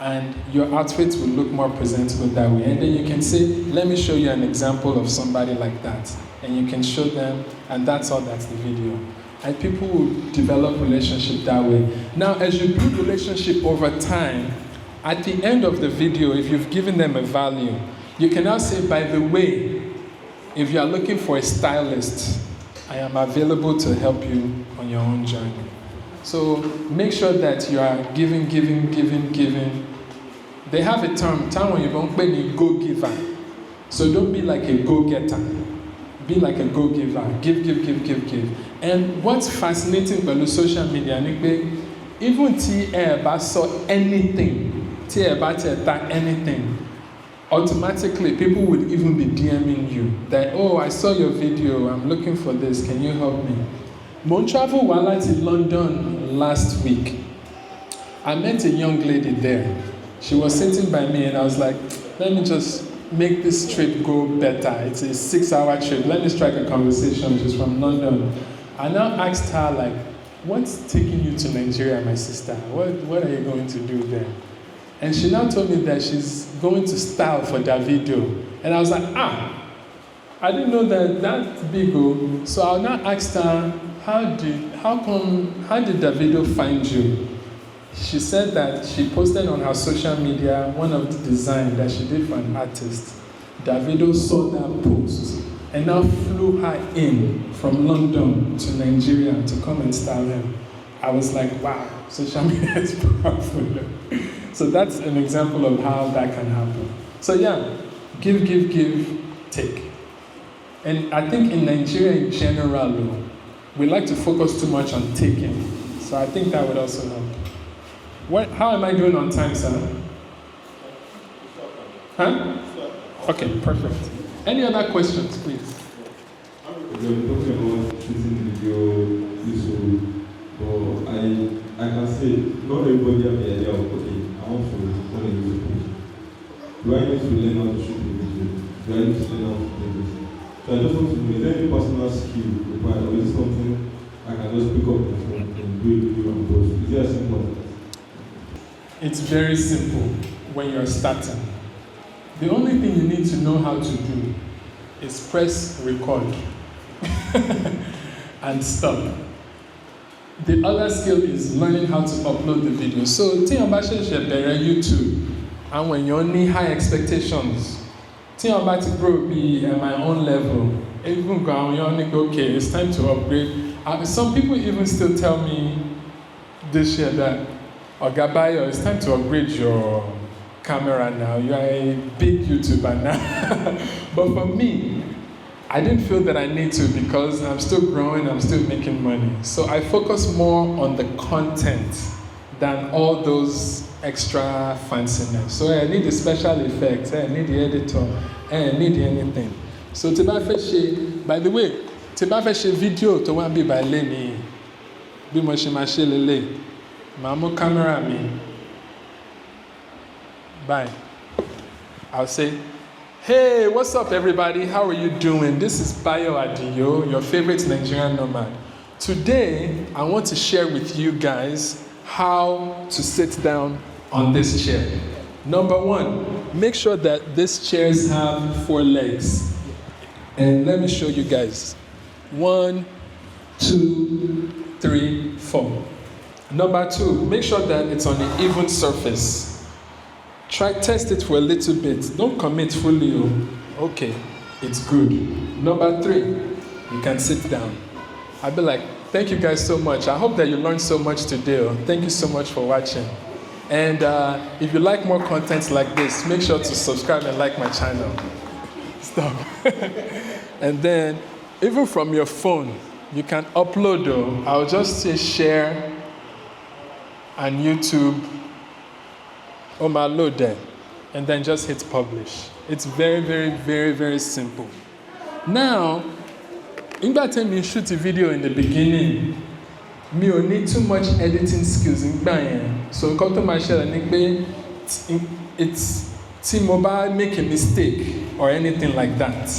And your outfit will look more presentable that way. And then you can say, let me show you an example of somebody like that. And you can show them, and that's all, that's the video. And people will develop relationship that way. Now, as you build relationship over time, at the end of the video, if you've given them a value, you can now say, by the way, if you are looking for a stylist, I am available to help you on your own journey. So make sure that you are giving. They have a term when you don't pay me go-giver. So don't be like a go-getter. Be like a go-giver. Give. And what's fascinating about social media, even if saw anything, automatically people would even be DMing you that, oh, I saw your video, I'm looking for this, can you help me? Mon travel while I in London last week. I met a young lady there. She was sitting by me and I was like, let me just make this trip go better. It's a 6-hour trip. Let me strike a conversation. She's from London. I now asked her like, what's taking you to Nigeria, my sister? What are you going to do there? And she now told me that she's going to style for Davido. And I was like, I didn't know that big. So I now asked her, how did Davido find you? She said that she posted on her social media one of the designs that she did for an artist. Davido saw that post and now flew her in from London to Nigeria to come and style him. I was like, wow, social media is powerful. So that's an example of how that can happen. So yeah, give, take. And I think in Nigeria in general, we like to focus too much on taking. So I think that would also help. How am I doing on time, sir? Huh? Okay, perfect. Any other questions, please? You're talking about shooting video useful, but I can say not everybody have the idea of okay, I want to run a YouTube page. Do I need to learn how to shoot a video? Do I need to learn how to do this? So I just want to know, is there any personal skill required, or is it something I can just pick up my phone and do a video and post? Is there a simple one? It's very simple when you're starting. The only thing you need to know how to do is press record and stop. The other skill is learning how to upload the video. So, YouTube, and when you only high expectations, grow be at my own level. Even okay, it's time to upgrade. Some people even still tell me this year that, Bayo, it's time to upgrade your camera now. You are a big YouTuber now. But for me, I didn't feel that I need to because I'm still growing, I'm still making money. So I focus more on the content than all those extra fanciness. So I need the special effects, I need the editor, I need anything. So by the way, video to one be by Lenny. Be much lele. Mamo camera me. Bye. I'll say Hey, what's up everybody? How are you doing? This is Bayo Adio, your favorite Nigerian nomad. Today, I want to share with you guys how to sit down on this chair. Number one, make sure that these chairs have 4 legs. And let me show you guys. 1, 2, 3, 4. Number 2, make sure that it's on an even surface. Test it for a little bit. Don't commit fully. Okay, it's good. Number 3, you can sit down. I'll be like, thank you guys so much. I hope that you learned so much today. Thank you so much for watching. And if you like more content like this, make sure to subscribe and like my channel. Stop. And then, even from your phone, you can upload. I'll just say share and YouTube. Load there, and then just hit publish. It's very, very, very, very simple. Now, in that time you shoot a video in the beginning, me ò need too much editing skills in Bayo. So come to my channel and it's team mobile make a mistake or anything like that.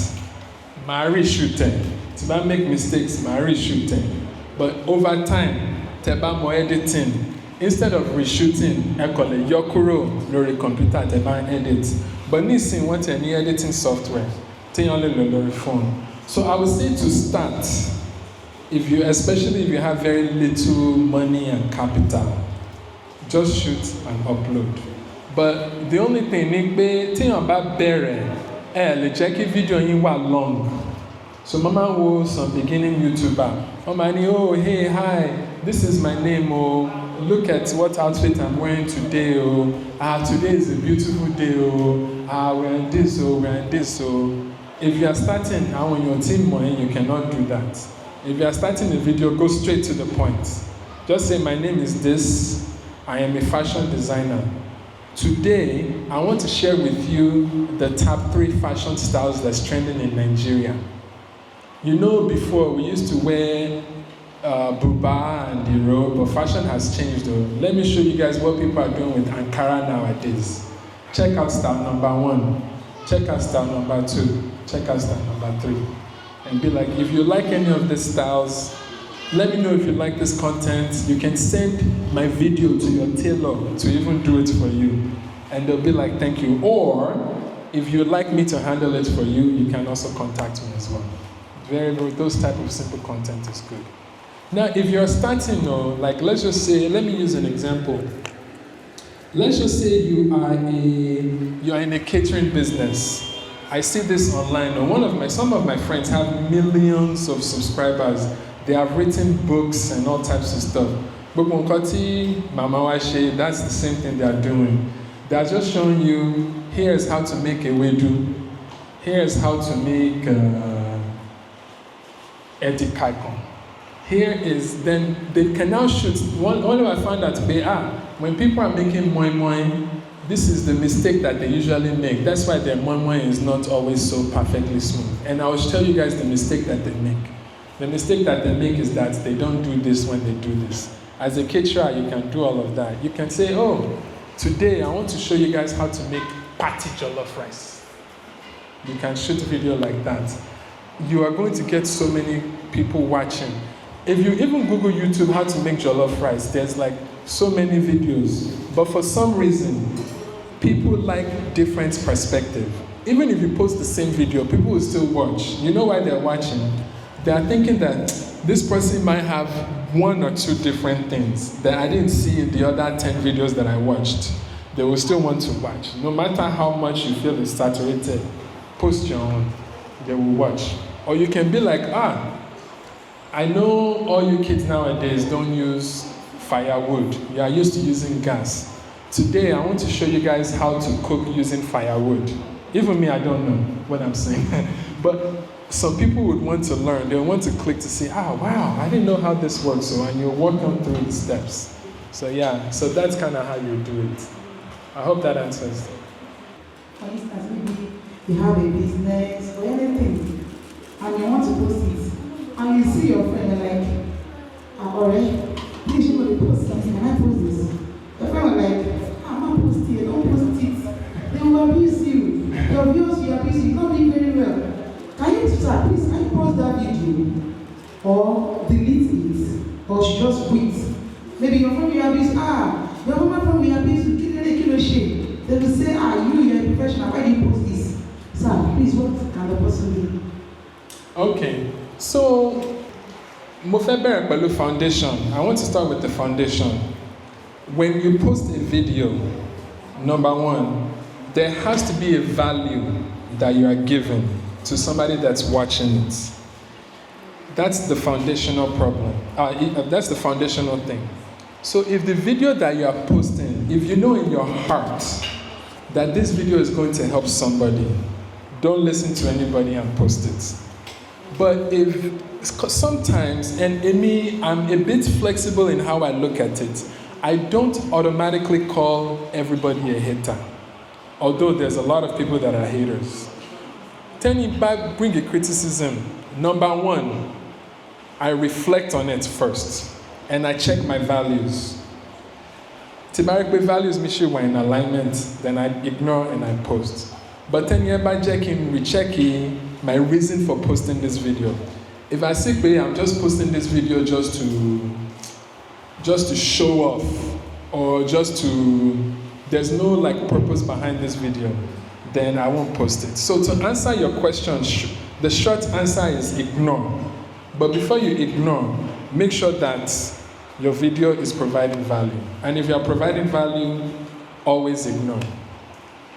My reshooting. If I make mistakes, my reshooting. But over time, teba more editing. Instead of reshooting, I call it Yokuro lórí computer to edit. But nisin want any editing software, take only lórí phone. So I would say to start, especially if you have very little money and capital, just shoot and upload. But the only thing ni pé téèyàn bá bẹ̀rẹ̀, lè jẹ́ kí video yín wà long. So mama wo some beginning YouTuber. Mama ni, oh hey hi, this is my name. Look at what outfit I'm wearing today. Today is a beautiful day. We're in this. We're in this. If you are starting on your team money, you cannot do that. If you are starting a video, go straight to the point. Just say, my name is this. I am a fashion designer. Today, I want to share with you the top 3 fashion styles that's trending in Nigeria. You know, before we used to wear buba and the robe, but fashion has changed though. Let me show you guys what people are doing with Ankara nowadays. Check out style number 1. Check out style number 2. Check out style number 3. And be like, if you like any of these styles, let me know if you like this content. You can send my video to your tailor to even do it for you. And they'll be like, thank you. Or, if you'd like me to handle it for you, you can also contact me as well. Very good. Those type of simple content is good. Now, if you're starting, like let's just say, let me use an example. Let's just say you're in a catering business. I see this online. Some of my friends have millions of subscribers. They have written books and all types of stuff. But Mama Washe, that's the same thing they are doing. They are just showing you, here's how to make a wedu. Here's how to make edikaikon. Here is, then they can now shoot. One I found that when people are making moi moi, this is the mistake that they usually make. That's why their moi moi is not always so perfectly smooth. And I will tell you guys the mistake that they make. The mistake that they make is that they don't do this when they do this. As a caterer, you can do all of that. You can say, today I want to show you guys how to make party jollof rice. You can shoot a video like that. You are going to get so many people watching. If you even Google YouTube how to make jollof rice, there's like so many videos. But for some reason, people like different perspective. Even if you post the same video, people will still watch. You know why they're watching? They are thinking that this person might have 1 or 2 different things that I didn't see in the other 10 videos that I watched. They will still want to watch. No matter how much you feel is saturated, post your own. They will watch. Or you can be like, I know all you kids nowadays don't use firewood. You are used to using gas. Today, I want to show you guys how to cook using firewood. Even me, I don't know what I'm saying. But some people would want to learn. They want to click to see, wow, I didn't know how this works. And you'll walk them through the steps. So that's kind of how you do it. I hope that answers. For instance, maybe you have a business or anything, and you want to post it. And you see your friend like, alright, please you want to post something, can I post this? Your friend was like, I'm not posting it, don't post it. They will abuse you. Your views, you abuse or delete it, or she just quit. Maybe your friend will abuse, your woman friend will abuse you, kilo shame. They will say, you're a professional, why do you post this? Sir, please, what can the person do? Okay, so mo fẹ́ bẹ̀rẹ̀ pẹ̀lú foundation. I want to start with the foundation. When you post a video, number one, there has to be a value that you are giving to somebody that's watching it. That's the foundational problem. That's the foundational thing. So if the video that you are posting, if you know in your heart that this video is going to help somebody, don't listen to anybody and post it. But if sometimes, and in me, I'm a bit flexible in how I look at it. I don't automatically call everybody a hater, although there's a lot of people that are haters. Bring a criticism. Number one, I reflect on it first, and I check my values. Tibarikwe values me sure we're in alignment, then I ignore and I post. But then by checking, rechecking my reason for posting this video. If I say, I'm just posting this video just to show off, or there's no like purpose behind this video, then I won't post it. So to answer your question, the short answer is ignore. But before you ignore, make sure that your video is providing value. And if you're providing value, always ignore.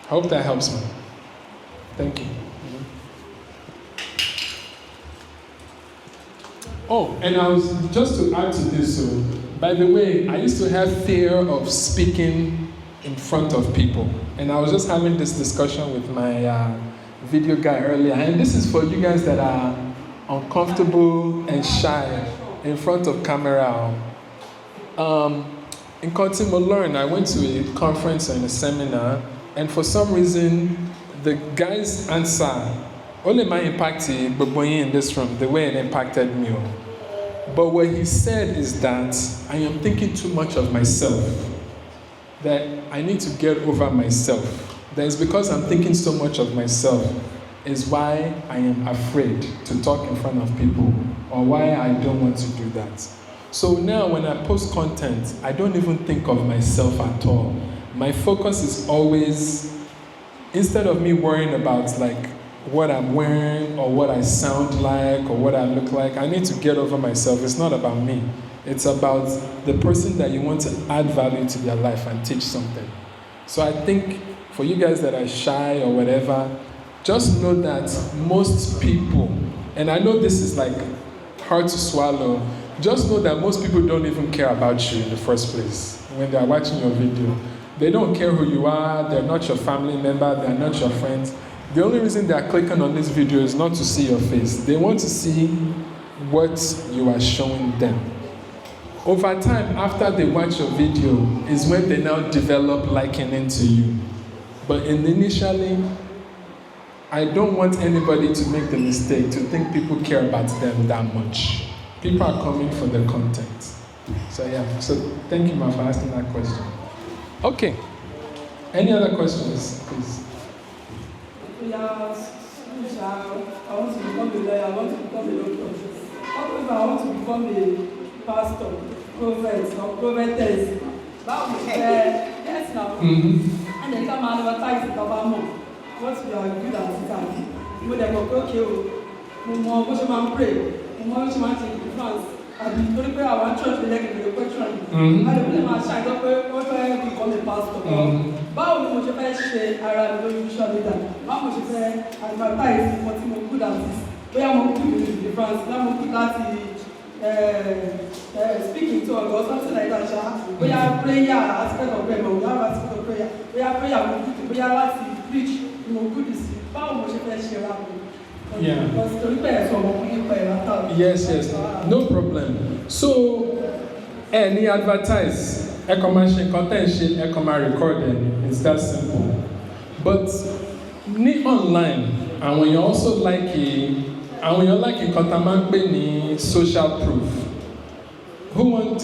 I hope that helps me. Thank you. Oh, and I was just to add to this, so by the way, I used to have fear of speaking in front of people. And I was just having this discussion with my video guy earlier. And this is for you guys that are uncomfortable and shy in front of camera. In Continue Learn, I went to a conference and a seminar, and for some reason, the guy's answer only my impacted Boboyin in this room, the way it impacted me. But what he said is that I am thinking too much of myself, that I need to get over myself. That is because I'm thinking so much of myself is why I am afraid to talk in front of people, or why I don't want to do that. So now when I post content, I don't even think of myself at all. My focus is always, instead of me worrying about like what I'm wearing or what I sound like or what I look like, I need to get over myself. It's not about me. It's about the person that you want to add value to their life and teach something. So I think for you guys that are shy or whatever, just know that most people, and I know this is like hard to swallow, just know that most people don't even care about you in the first place when they're watching your video. They don't care who you are, they're not your family member, they're not your friends. The only reason they're clicking on this video is not to see your face. They want to see what you are showing them. Over time, after they watch your video, is when they now develop liking into you. But initially, I don't want anybody to make the mistake to think people care about them that much. People are coming for the content. So yeah, so thank you, Ma, for asking that question. Okay. Any other questions, please? I want to become a lawyer, I want to become a doctor. What if I want to become a pastor, prophet, or prophetess? Yes, now. And then come and advertise it about more. What we are good at it. You know, they go, okay, we pray. Mo ṣe máa ṣe difference àbí torí pé àwọn church lè lẹ́kẹ̀ẹ́ lè question yìí a lè fi lè máa ṣàìsọ pé wọ́n fẹ́ become a pastor báwo ni mo ṣe fẹ́ ṣe ara mi lórí social media báwo mo ṣe fẹ́ advertise nǹkan tí mo good at this bóyá mo good with difference bóyá mo good láti speaking to or something like that ṣá bóyá prayer aspect of prayer bóyá aspect of prayer bóyá prayer mo good bóyá láti preach mo good sí báwo mo ṣe fẹ́ ṣe ara mi. Yeah. Yes, no problem. So, any advertise, content, recording, it's that simple. But online, and when you also like content, social proof. Who wants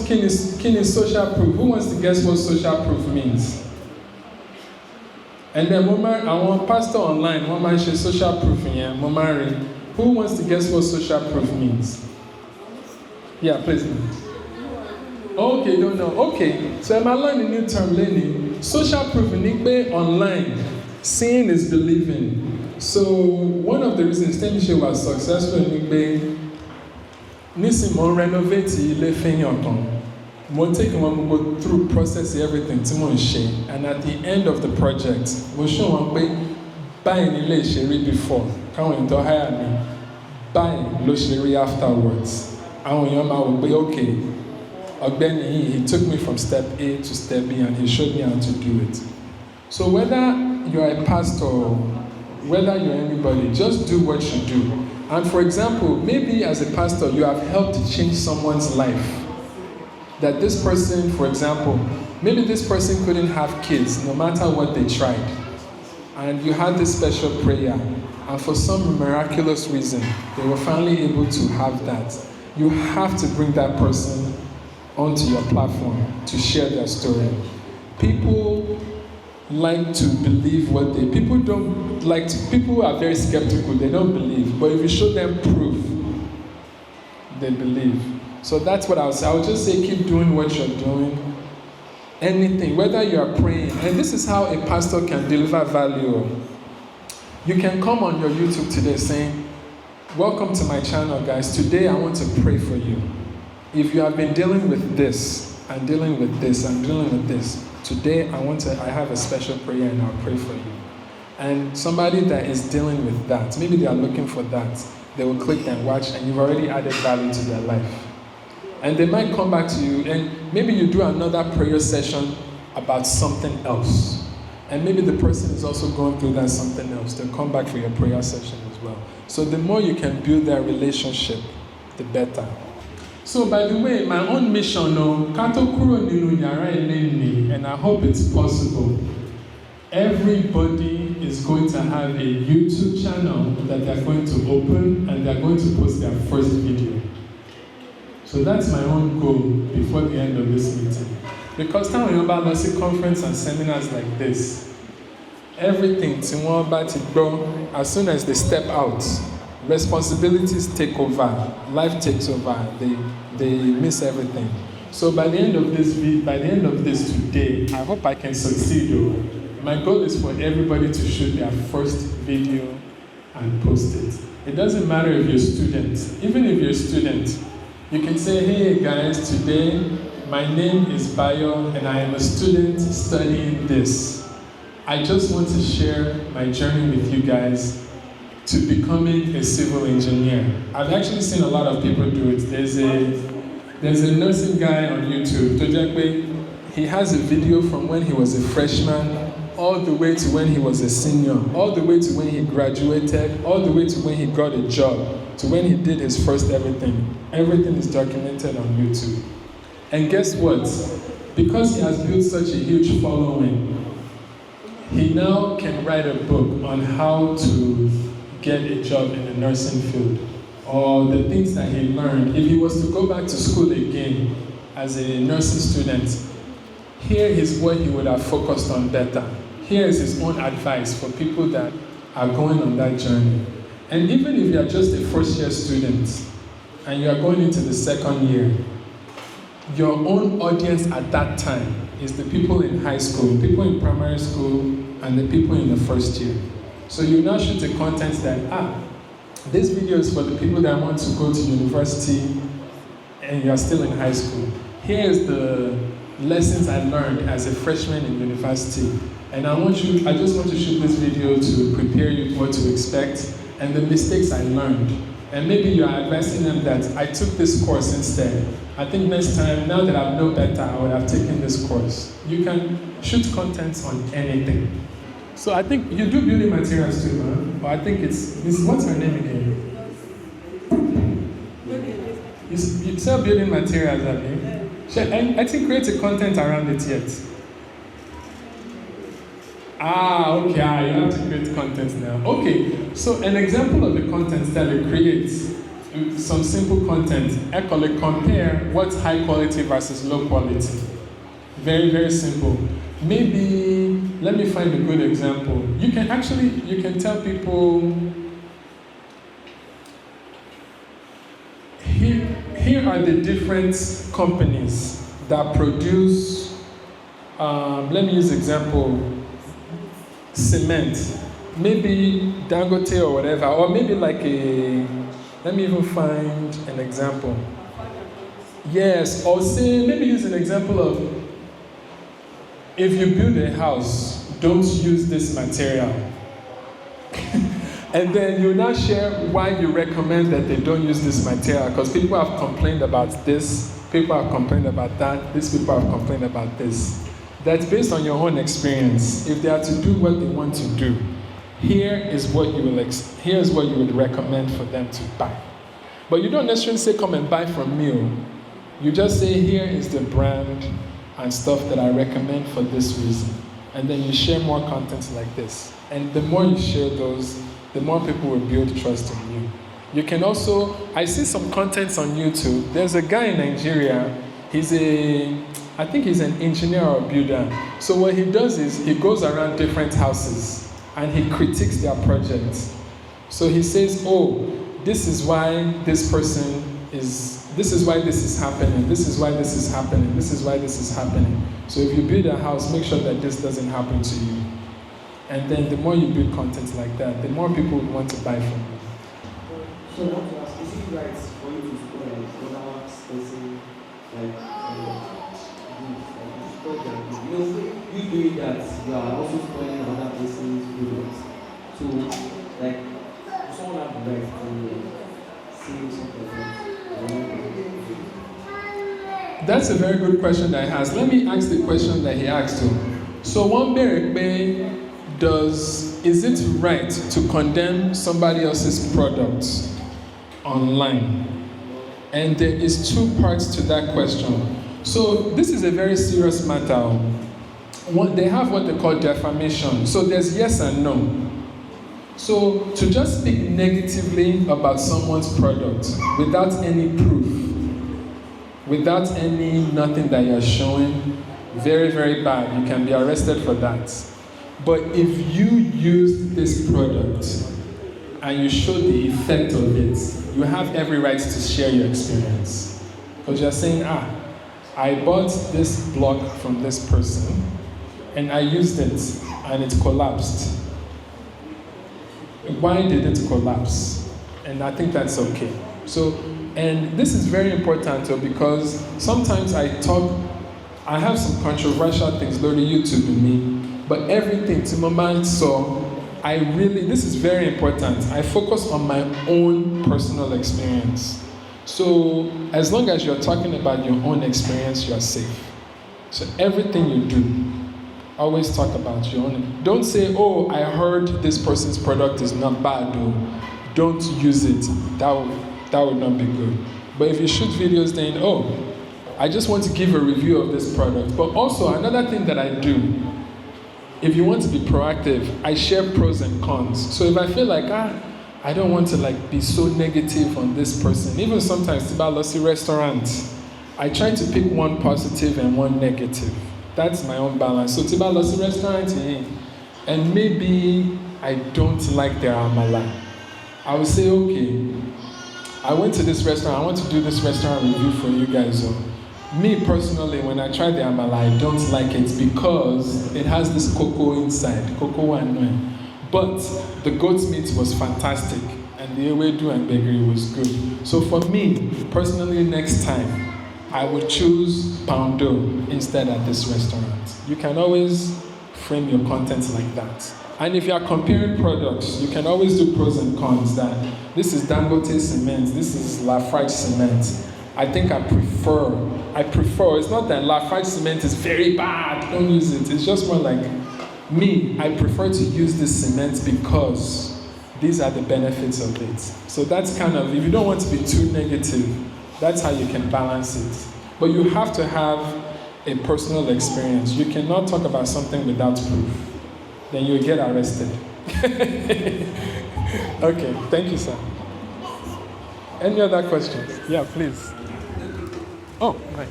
social proof? Who wants to guess what social proof means? And then our pastor online, social proof here, who wants to guess what social proof means? Yeah, please. Okay, don't know. Okay, so I'm learning a new term, learning. Social proof in online. Seeing is believing. So one of the reasons Temisha was successful in Igbe, Nisi mo renovate ile fenyoton. Mo take one go through process everything tí mo ṣe, and at the end of the project, mo show one pé báyìí ni ilé ṣe rí before, káwọn èèyàn hire me, báyìí ló ṣe rí afterwards. Àwọn èèyàn máa wò pé okay, ọ̀gbẹ́ni he took me from step A to step B and he showed me how to do it. So whether you're a pastor, whether you're anybody, just do what you do. And for example, maybe as a pastor, you have helped change someone's life. That this person, for example, maybe this person couldn't have kids no matter what they tried. And you had this special prayer, and for some miraculous reason, they were finally able to have that. You have to bring that person onto your platform to share their story. People like to believe what they, people don't like to, people are very skeptical, they don't believe, but if you show them proof, they believe. So that's what I would say. I would just say keep doing what you're doing. Anything, whether you are praying, and this is how a pastor can deliver value. You can come on your YouTube today saying, welcome to my channel, guys. Today I want to pray for you. If you have been dealing with this, and dealing with this, and dealing with this, today I have a special prayer and I'll pray for you. And somebody that is dealing with that, maybe they are looking for that, they will click and watch, and you've already added value to their life. And they might come back to you, and maybe you do another prayer session about something else. And maybe the person is also going through that something else. They'll come back for your prayer session as well. So the more you can build that relationship, the better. So by the way, my own mission, and I hope it's possible, everybody is going to have a YouTube channel that they're going to open, and they're going to post their first video. So that's my own goal before the end of this meeting. Because now we're about to conference and seminars like this, everything, as soon as they step out, responsibilities take over, life takes over, they miss everything. So by the end of this today, I hope I can succeed. My goal is for everybody to shoot their first video and post it. It doesn't matter if you're a student. Even if you're a student, you can say, hey guys, today my name is Bayo and I am a student studying this. I just want to share my journey with you guys to becoming a civil engineer. I've actually seen a lot of people do it. There's a nursing guy on YouTube, Tojakwe. He has a video from when he was a freshman, all the way to when he was a senior, all the way to when he graduated, all the way to when he got a job, to when he did his first everything. Everything is documented on YouTube. And guess what? Because he has built such a huge following, he now can write a book on how to get a job in the nursing field, or the things that he learned. If he was to go back to school again as a nursing student, here is what he would have focused on better. Here is his own advice for people that are going on that journey. And even if you are just a first-year student and you are going into the second year, your own audience at that time is the people in high school, people in primary school, and the people in the first year. So you now shoot the content that, this video is for the people that want to go to university and you are still in high school. Here is the lessons I learned as a freshman in university. And I just want to shoot this video to prepare you what to expect and the mistakes I learned. And maybe you're advising them that I took this course instead. I think next time, now that I know better, I would have taken this course. You can shoot content on anything. So I think you do building materials too, man. But I think what's her name again? You sell building materials, Abby. I think create a content around it yet. Okay, you have to create content now. Okay, so an example of the content that you create, some simple content, I call it compare what's high quality versus low quality. Very, very simple. Maybe, let me find a good example. You can tell people, here are the different companies that produce, let me use example, cement. Maybe Dangote or whatever, or maybe like let me even find an example. Yes, or say, maybe use an example of, if you build a house, don't use this material. And then you now share why you recommend that they don't use this material, because people have complained about this, people have complained about that, these people have complained about this. That's based on your own experience. If they are to do what they want to do, here's what you would recommend for them to buy. But you don't necessarily say come and buy from me. You just say here is the brand and stuff that I recommend for this reason. And then you share more content like this. And the more you share those, the more people will build trust in you. You can also, I see some contents on YouTube. There's a guy in Nigeria, I think he's an engineer or builder. So what he does is he goes around different houses and he critiques their projects. So he says, oh, this is why this is why this is happening, this is why this is happening, this is why this is happening. So if you build a house, make sure that this doesn't happen to you. And then the more you build content like that, the more people would want to buy from you. So I want to ask, is it right for you to spread like other person, like you doing that, you are also spoiling another person's products. So, like, someone have the right to say something like that. That's a very good question that he has. Let me ask the question that he asked too. So, one Berekbe is it right to condemn somebody else's products online? And there is two parts to that question. So this is a very serious matter. They have what they call defamation. So there's yes and no. So to just speak negatively about someone's product without any proof, without nothing that you're showing, very, very bad. You can be arrested for that. But if you use this product and you show the effect of it, you have every right to share your experience. Because you're saying, I bought this block from this person and I used it and it collapsed. Why did it collapse? And I think that's okay. So, and this is very important too, because sometimes I have some controversial things on YouTube in me, but everything to my mind, so this is very important. I focus on my own personal experience. So as long as you're talking about your own experience, you're safe. So everything you do, always talk about your own. Don't say, oh, I heard this person's product is not bad, though. Don't use it. That would not be good. But if you shoot videos then, oh, I just want to give a review of this product. But also another thing that I do, if you want to be proactive, I share pros and cons. So if I feel like, I don't want to be so negative on this person. Even sometimes, Tibalossi restaurants, I try to pick one positive and one negative. That's my own balance. So Tibalossi restaurant, and maybe I don't like their amala. I will say, okay, I went to this restaurant, I want to do this restaurant review for you guys. Me personally, when I try the amala, I don't like it because it has this cocoa inside, cocoa and but the goat's meat was fantastic, and the ewedu and bakery was good. So for me, personally, next time, I would choose poundo instead at this restaurant. You can always frame your content like that. And if you are comparing products, you can always do pros and cons. That this is Dangote cement, this is Lafarge cement. I think I prefer, it's not that Lafarge cement is very bad, don't use it. It's just more like, me, I prefer to use this cement because these are the benefits of it. So that's kind of, if you don't want to be too negative, that's how you can balance it. But you have to have a personal experience. You cannot talk about something without proof. Then you'll get arrested. Okay, thank you, sir. Any other questions? Yeah, please. Oh, right.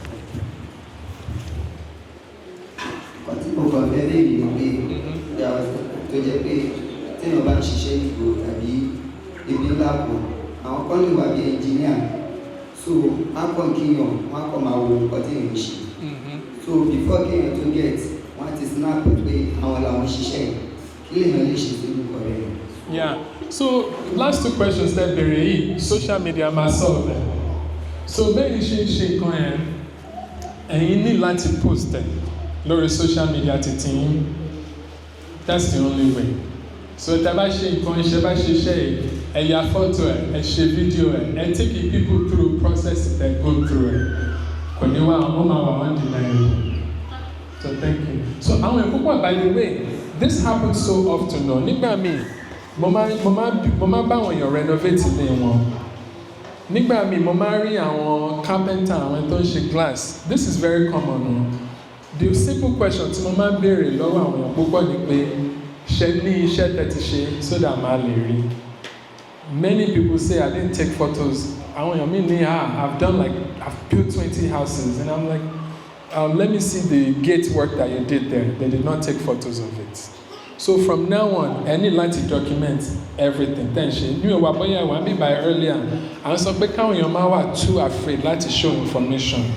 tó jẹ́ pé téèyàn bá ń ṣiṣẹ́ nígbò tàbí ibi ńlá kan àwọn kan lè wà bí ẹnjìníà So one come kíyàn, one come àwọn nǹkan tí èèyàn ṣe. So before kíyàn tó get, wọ́n ti snap pé àwọn làwọn ṣiṣẹ́ yìí. Kí lèèyàn lè ṣe sí ìlú rẹ̀? Yeah. So last two questions that bẹ̀rẹ̀ yìí, social media máa solve ẹ̀. So bẹ́ẹ̀ ṣe ṣe nǹkan yẹn, ẹ̀yin ní láti post ẹ̀ lórí social media títí yín. That's the only way. So tẹ́ bá ṣe nǹkan iṣẹ́ bá ṣe iṣẹ́ yìí, ẹ ya photo ẹ̀, ẹ ṣe video ẹ̀, ẹ take people through process ẹ̀ go through ẹ̀. Kò ní wá ọmọ máa wà undeniable. So thank you. So àwọn ìpúpọ̀, by the way, this happens so often náà. Nígbà míì, mo máa bá àwọn èèyàn renovate ilé wọn. Nígbà míì, mo máa rí àwọn carpenter, àwọn tó ń ṣe glass. This is very common. The simple question tí mo máa ń béèrè lọ́wọ́ àwọn èèyàn púpọ̀ ni pé, ṣe ní iṣẹ́ tẹ́ ti ṣe so that máa lè rí. Many people say I didn't take photos. Àwọn èèyàn mi ní, I've built 20 houses, and I'm like, let me see the gate work that you did there. They did not take photos of it. So from now on, I need to document everything. Then she knew what I want me by earlier. And so because your mom were too afraid to show information.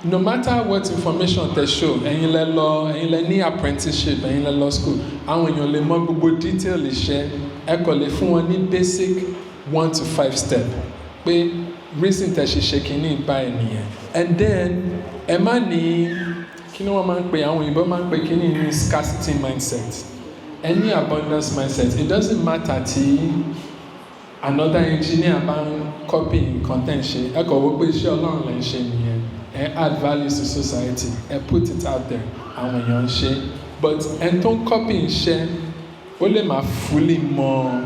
No matter what information they show, and you let law, and you let any apprenticeship, and you let law school, and when you let more good detail is share, I call it for one basic 1 to 5 step. But recent that she shaking it by me, and then a money. You know what man pay? Àwọn òyìnbó man pay kí ni scarcity mindset. Any abundance mindset. It doesn't matter tí another engineer bá ń copy content ṣe. Ẹ kọ̀ wọ́n pé iṣẹ́ Ọlọ́run lè ń ṣe nìyẹn. Ẹ add value to society. Ẹ put it out there. Àwọn èèyàn ń ṣe. But ẹni tó ń copy iṣẹ́, ó lè máa fully mọ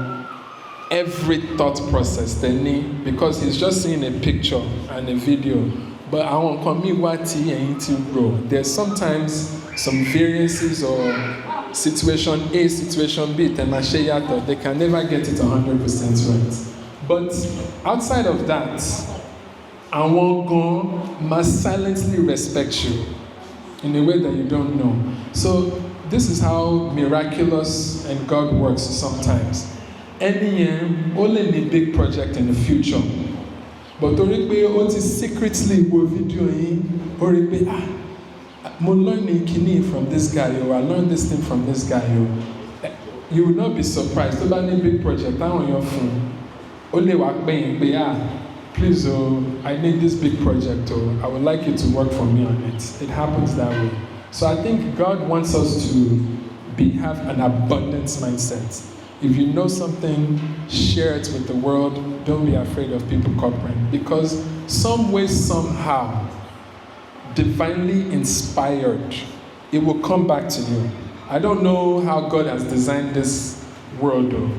every thought process they need because he's just seeing a picture and a video. But àwọn nǹkan mi wá tí ẹ̀yin ti rò. There's sometimes some variances or situation A, situation B, tẹ́ máa ṣe yàtọ̀. They can never get it 100% right. But outside of that, àwọn gan must silently respect you in a way that you don't know. So this is how miraculous and God works sometimes. Ẹni yẹn ó lè ní big project in the future. But torí pé ó ti secretly wo video yìí, ó rí pé mo learn kíní from this guy o, I learned this thing from this guy o. You will not be surprised tó bá ní big project táwọn èèyàn fún ó lè wá pé yín pé please I need this big project I would like you to work for me on it. It happens that way. So I think God wants us to have an abundance mindset. If you know something, share it with the world. Don't be afraid of people copying. Because some way, somehow, divinely inspired, it will come back to you. I don't know how God has designed this world though.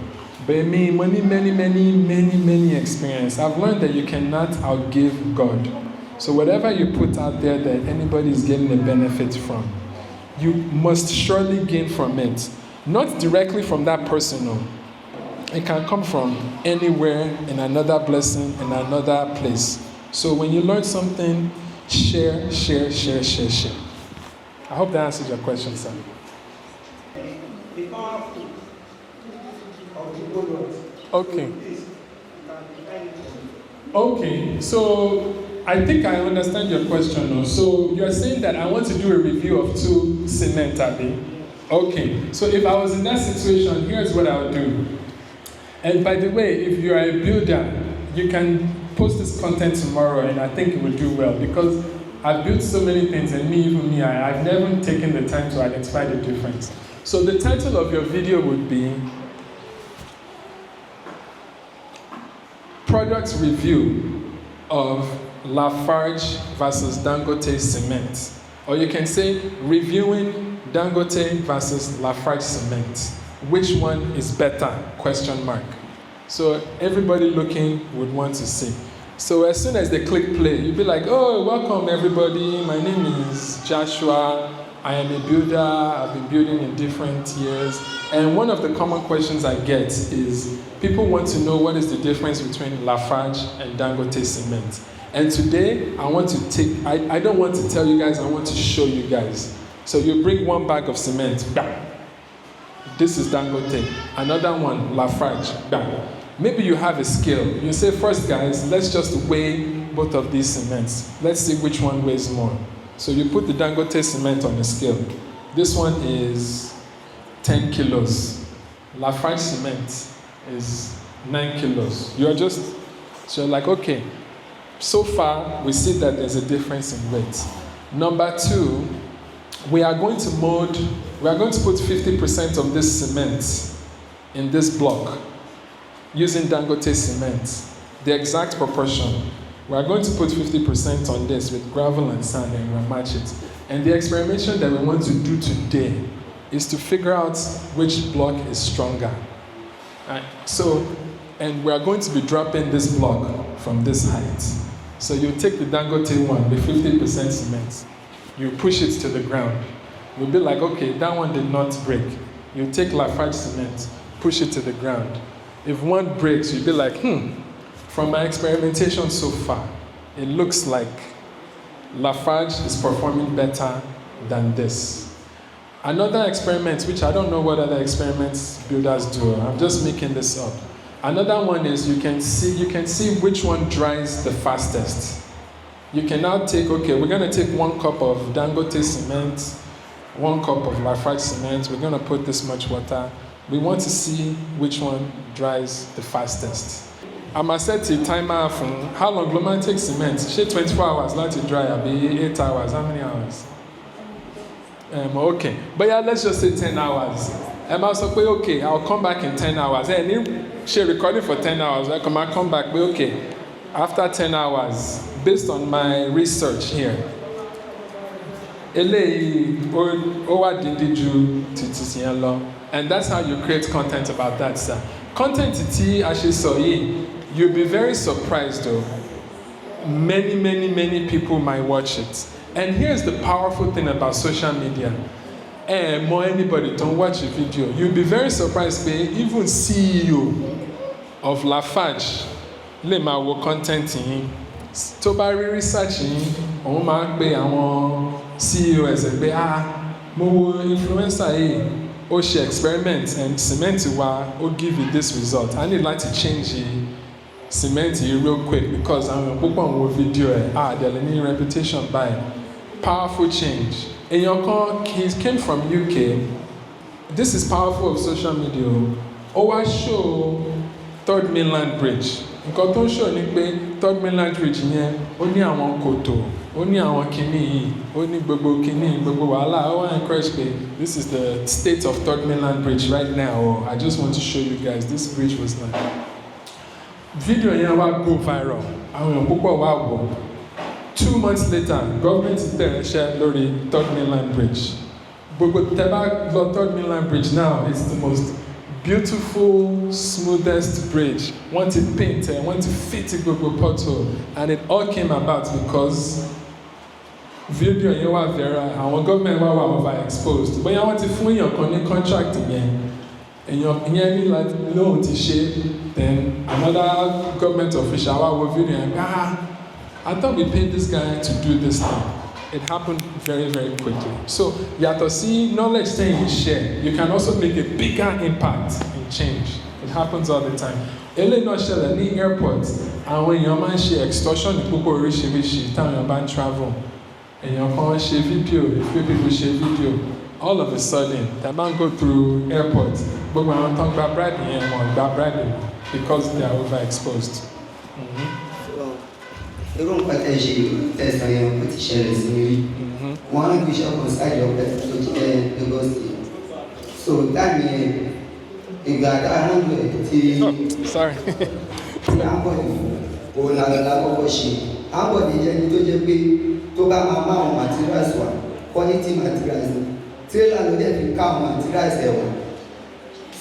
But many experience. I've learned that you cannot outgive God. So whatever you put out there that anybody is getting a benefit from, you must surely gain from it. Not directly from that person, no. It can come from anywhere in another blessing, in another place. So when you learn something, share. I hope that answers your question, sir. Okay, so I think I understand your question now. So you're saying that I want to do a review of 2 cement, Abi? Okay, so if I was in that situation, here's what I would do. And by the way, if you are a builder, you can post this content tomorrow and I think it will do well because I've built so many things and I've never taken the time to identify the difference. So the title of your video would be Product Review of Lafarge versus Dangote Cement. Or you can say Reviewing Dangote versus Lafarge Cement. Which one is better? ? So everybody looking would want to see. So as soon as they click play, you'll be like, oh, welcome everybody. My name is Joshua. I am a builder. I've been building in different years. And one of the common questions I get is people want to know what is the difference between Lafarge and Dangote Cement. And today, I don't want to tell you guys, I want to show you guys. So you bring 1 bag of cement, bam. This is Dangote. Another one, Lafarge, bam. maybe you have a scale. You say, first guys, let's just weigh both of these cements. Let's see which one weighs more. So you put the Dangote cement on the scale. This one is 10 kilos. Lafarge cement is 9 kilos. So you're like, okay, so far we see that there's a difference in weight. Number two, we are going to put 50% of this cement in this block using Dangote cement, the exact proportion. We are going to put 50% on this with gravel and sand and we'll match it. And the experimentation that we want to do today is to figure out which block is stronger. And we are going to be dropping this block from this height. So you take the Dangote one, the 50% cement, you push it to the ground. You'll be like, okay, that one did not break. You take Lafarge cement, push it to the ground. If one breaks, you'll be like, from my experimentation so far, it looks like Lafarge is performing better than this. Another experiment, which I don't know what other experiments builders do, I'm just making this up. Another one is you can see which one dries the fastest. You can now take, okay, we're going to take 1 cup of Dangote cement, 1 cup of Lafarge cement, we're going to put this much water. We want to see which one dries the fastest. I must set a timer for how long will man take cement? She 24 hours, let it dry, I'll be 8 hours, how many hours? Okay, but yeah, let's just say 10 hours. I'll say, okay, I'll come back in 10 hours. She recorded for 10 hours, I come back, but okay, after 10 hours, based on my research here, and that's how you create content about that, sir. Content you'll be very surprised though. Many people might watch it. And here's the powerful thing about social media. More anybody don't watch a video. You'll be very surprised, even CEO of Lafarge, Lema will content in. To buy research in, on my pay CEO as a influencer or she experiments and cement will give you this result. I need like to change the cement real quick because I'm a book on video. They're learning reputation by powerful change. And your he came from UK. This is powerful of social media. I show Third Mainland Bridge. Nǹkan tó ń show ni pé Third Mainland Bridge yẹn ó ní àwọn kòtò, ó ní àwọn kinní yìí, ó ní gbogbo kinní, gbogbo wàhálà. I want to encourage pé this is the state of Third Mainland Bridge right now. I just want to show you guys this bridge was like. Video yẹn wá go viral. Àwọn èèyàn púpọ̀ wá wò. 2 months later, government bẹ̀rẹ̀ iṣẹ́ lórí Third Mainland Bridge. Gbogbo tẹ́bá lọ Third Mainland Bridge now, it's the most beautiful, smoothest bridge. Want to paint it, want to fit it gbogbo pothole, and it all came about because video yẹn wá viral. Àwọn government wá overexposed. Bóyá wọ́n ti fún èèyàn kan ní contract yẹn. Èèyàn ní láti lóhùn ti ṣe. Then another government official wá wo video yẹn. I thought we paid this guy to do this thing. It happened very quickly. So, yàtọ̀ sí knowledge thing you share, you can also make a bigger impact in change. It happens all the time. Eléyìí náà ṣẹlẹ̀ ní airport. Àwọn èèyàn máa ń ṣe extortion ní púpọ̀ oríṣiríṣi táwọn èèyàn bá ń travel. Èèyàn kan ṣe video, a few people ṣe video. All of a sudden, they man go through airport. Gbogbo àwọn tó ń gba bribe yẹn wọ́n gba bribe because they are overexposed. Irú nǹkan tẹ̀ ṣe tẹ̀sán yẹn kò ti ṣẹlẹ̀ sí mi rí. Wọ́n á gbé iṣẹ́ kan sáàdì ọ̀pẹ tó jẹ́ Lagos State. So táàmì yẹn ìgbà tá a rán lẹ̀ tí Ambode òun làgbà kọ́kọ́ ṣe. Ambode jẹ́ ní tó jẹ́ pé tó bá máa bá àwọn materials wà quality materials ni. Tírélà ló dẹ̀ fi ká àwọn materials ẹ̀ wà.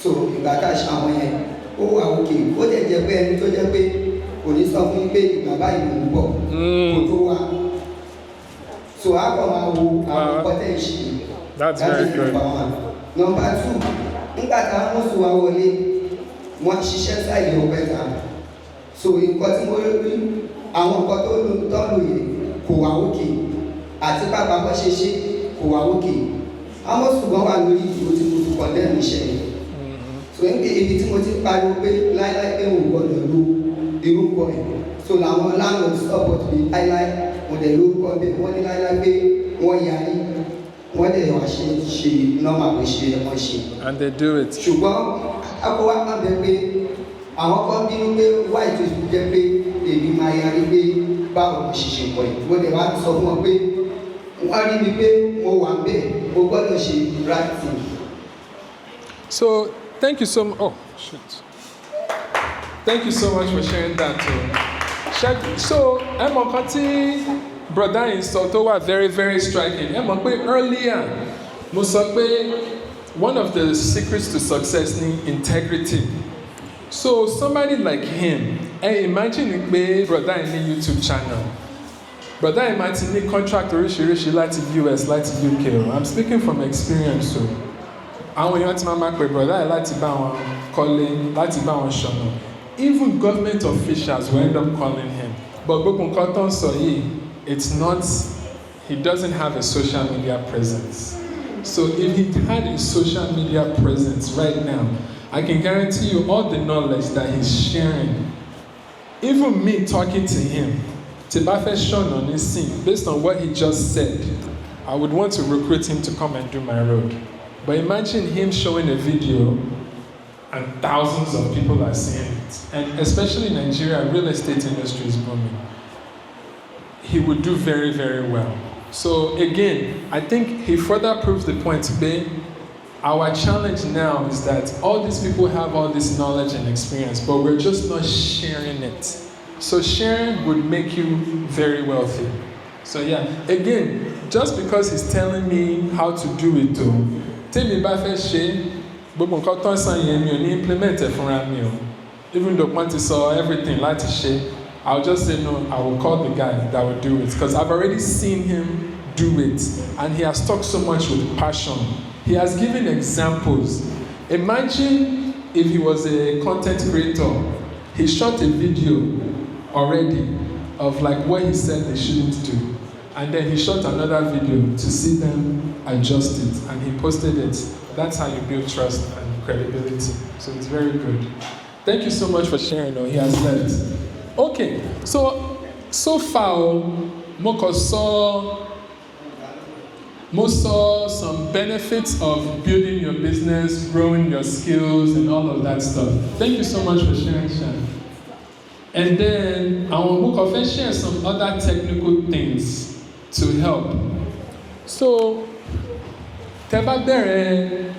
So ìgbà tá a ṣe àwọn yẹn ó wà òkè. Ó dẹ̀ jẹ́ pé ẹni tó jẹ́ pé kò ní sọ fún pé ìgbà báyìí ló ń bọ̀ kò tó wá. So a kọ́ máa wo àwọn potential. That's very good. Number 2, nígbà tá a mú sùn wá wọlé, wọ́n ṣiṣẹ́ sáyé ọ̀pẹ ta. So nǹkan tí mo rí àwọn nǹkan tó lò yẹ kò wá òkè àti pápá bọ́ ṣe kò wá òkè. Àwọn sùn gan wà lórí ìdìbò tí mo fi condemn iṣẹ́ yẹn. so ibi tí mo ti pariwo pé láíláí pé mo gbọ́dọ̀ lo irúkọ ẹ̀ so làwọn landlord support mi láíláí mo dẹ̀ lórúkọ bẹ́ẹ̀ wọ́n ní láíláí pé wọ́n yarí wọ́n dẹ̀ wá ṣe normal pé ṣe ẹ̀kọ́ ṣe. And they do it. ṣùgbọ́n akọ́wá kan bẹ pé àwọn kan bínú pé wáyé tó ti jẹ́ pé èmi máa yarí pé báwo mo ṣiṣẹ́ pọ̀ yìí mo dẹ̀ wá sọ fún wọn pé wọ́n rí mi pé mo wà bẹ́ẹ̀ mo gbọ́dọ̀ ṣe right thing. So thank you so much. Oh, shoot. Thank you so much for sharing that too. So, ẹ mọ̀ kan tí brother yìí sọ tó wà very, very striking. Ẹ mọ̀ pé earlier, mo sọ pé one of the secrets to success ni integrity. So, somebody like him, imagine pé brother yìí ní YouTube channel. Brother yìí máa ti ní contract oríṣiríṣi láti US, láti UK. I'm speaking from experience o. Àwọn èèyàn ti máa pe brother yìí láti bá wọn kọ́lé, láti bá wọn ṣọ̀nà. Even government officials will end up calling him. But gbogbo nǹkan tó ń sọ yìí, it's not, he doesn't have a social media presence. So if he had a social media presence right now, I can guarantee you all the knowledge that he's sharing. Even me talking to him, Tibafe Sean on his scene, based on what he just said, I would want to recruit him to come and do my road. But imagine him showing a video and thousands of people are seeing it. And especially in Nigeria, real estate industry is booming. He would do very, very well. So again, I think he further proves the point today. Our challenge now is that all these people have all this knowledge and experience, but we're just not sharing it. So sharing would make you very wealthy. So yeah, again, just because he's telling me how to do it though, tell me about first share, gbogbo nǹkan tó ń sàn yẹn mi ò ní implement ẹ̀ fúnra mi o. Even though wọ́n ti sọ everything láti ṣe, I'll just say no, I will call the guy that will do it. Because I've already seen him do it. And he has talked so much with passion. He has given examples. Imagine if he was a content creator. He shot a video already of like what he said they shouldn't do. And then he shot another video to see them adjust it. And he posted it. That's how you build trust and credibility. So it's very good. Thank you so much for sharing. He has left. Okay, so far, mo saw some benefits of building your business, growing your skills, and all of that stuff. Thank you so much for sharing, Shan. And then I will share some other technical things to help. So, Tebabere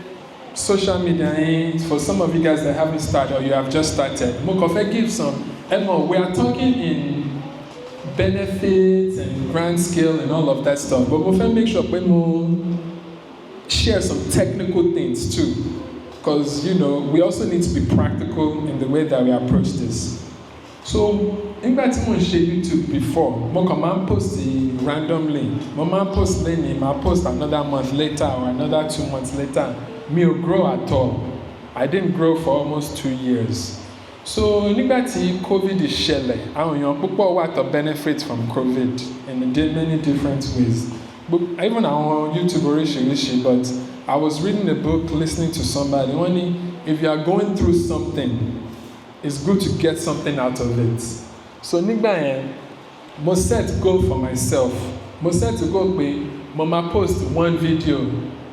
social media, for some of you guys that haven't started or you have just started, Mokofe give some. Emma, we are talking in benefits and grand scale and all of that stuff, but we'll make sure we share some technical things too, because we also need to be practical in the way that we approach this. So, in fact, I share YouTube before. I post randomly. I post then, I post another month later or another 2 months later. Me will grow at all. I didn't grow for almost 2 years. So, nígbà tí COVID ṣẹlẹ̀, àwọn èèyàn púpọ̀ wà tó benefit from COVID in many different ways. But even on YouTube oríṣiríṣi, but I was reading a book, listening to somebody. If you are going through something, it's good to get something out of it. So nígbà yẹn, mo set goal for myself. Mo set to go pé mo máa post one video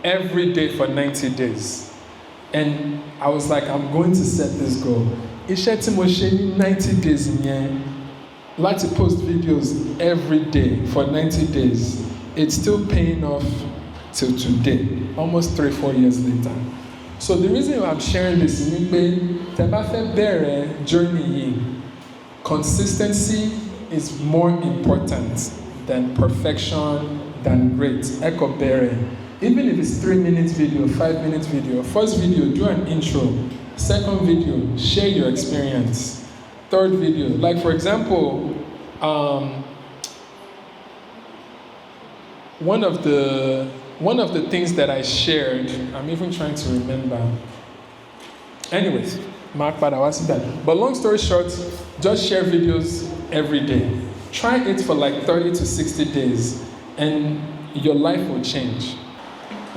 every day for 90 days. And I was like, I'm going to set this goal. Iṣẹ́ tí mo ṣe ní 90 days yẹn, láti post videos every day for 90 days, it's still paying off till today, almost 3-4 years later. So the reason why I'm sharing this is pé tẹ́ bá fẹ́ bẹ̀rẹ̀ journey yìí, consistency is more important than perfection, than great. Eko bẹ̀rẹ̀. Even if it's 3-minute video, 5-minute video, first video, do an intro. Second video, share your experience. Third video, like for example, one of the things that I shared, I'm even trying to remember. Anyways, Mark Badawasi. But long story short, just share videos every day. Try it for like 30 to 60 days, and your life will change.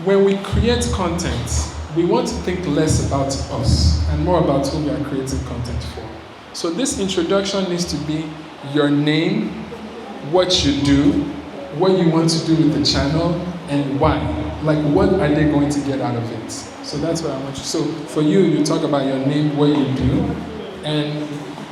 When we create content, we want to think less about us and more about who we are creating content for. So this introduction needs to be your name, what you do, what you want to do with the channel, and why. Like, what are they going to get out of it? So that's what I want you. So for you, you talk about your name, what you do, and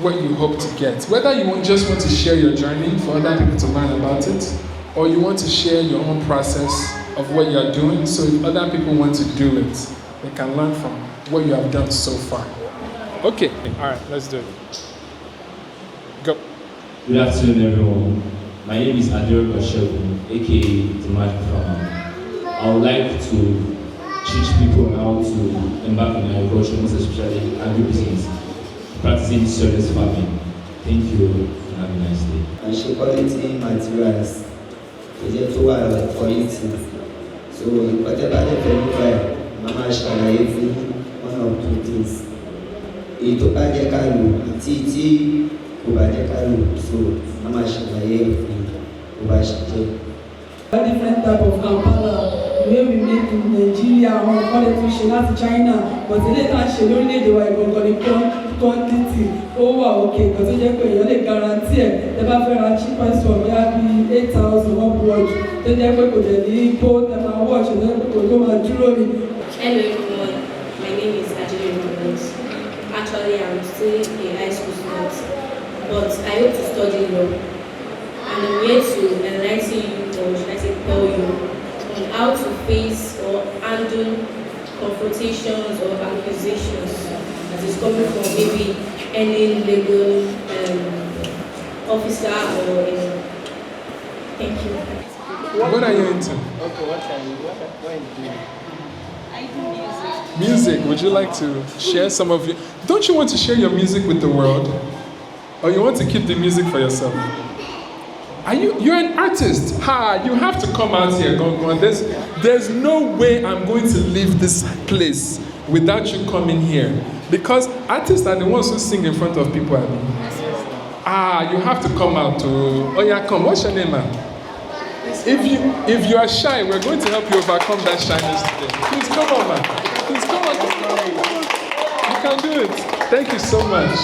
what you hope to get. Whether you just want to share your journey for other people to learn about it, or you want to share your own process of what you are doing, so if other people want to do it, they can learn from what you have done so far. Okay, all right, let's do it. Go. Good afternoon, everyone. My name is Adio, aka the Magic Farmer. I would like to teach people how to embark on agriculture, most especially agribusiness, practicing serious farming. Thank you and have a nice day. I show quality materials. Is to quality. So whatever they require, Mama ṣàlàyé fún one or two things. Èyí tó bá jẹ́ ká lò àti tí kò bá jẹ́ ká lò, so Mama ṣàlàyé fún kò bá ṣe jẹ́. Different type of Kampala wey we make in Nigeria, àwọn ọ̀dẹ̀ tó ṣe láti China, but ilé tá a ṣe lórílẹ̀-èdè wa ìgbọ̀ngàn ní quantity ó wà òkè nǹkan tó jẹ́ pé èèyàn lè guarantee ẹ̀ tẹ́ bá fẹ́ ra cheapest one bóyá bí 8,000 upward tó jẹ́ pé kò dẹ̀ ní bó tẹ́ máa watch ẹ̀ lẹ́yìn kò tó máa dúró ni. Hello everyone, my name is Adio. Actually, I'm still a high school student, but I hope to study law. And I'm here to enlighten you, or should I say tell you, on how to face or handle confrontations or accusations that is coming from maybe any legal officer or thank you. What are you into? Okay, what are you doing? I do music. Music, would you like to share some of your... Don't you want to share your music with the world? Or you want to keep the music for yourself? You're an artist. You have to come out here. There's no way I'm going to leave this place without you coming here. Because artists are the ones who sing in front of people. You have to come out to... Oh yeah, come. What's your name, man? If you are shy, we're going to help you overcome that shyness today. Please come on, man. Please come on. You can do it. Thank you so much.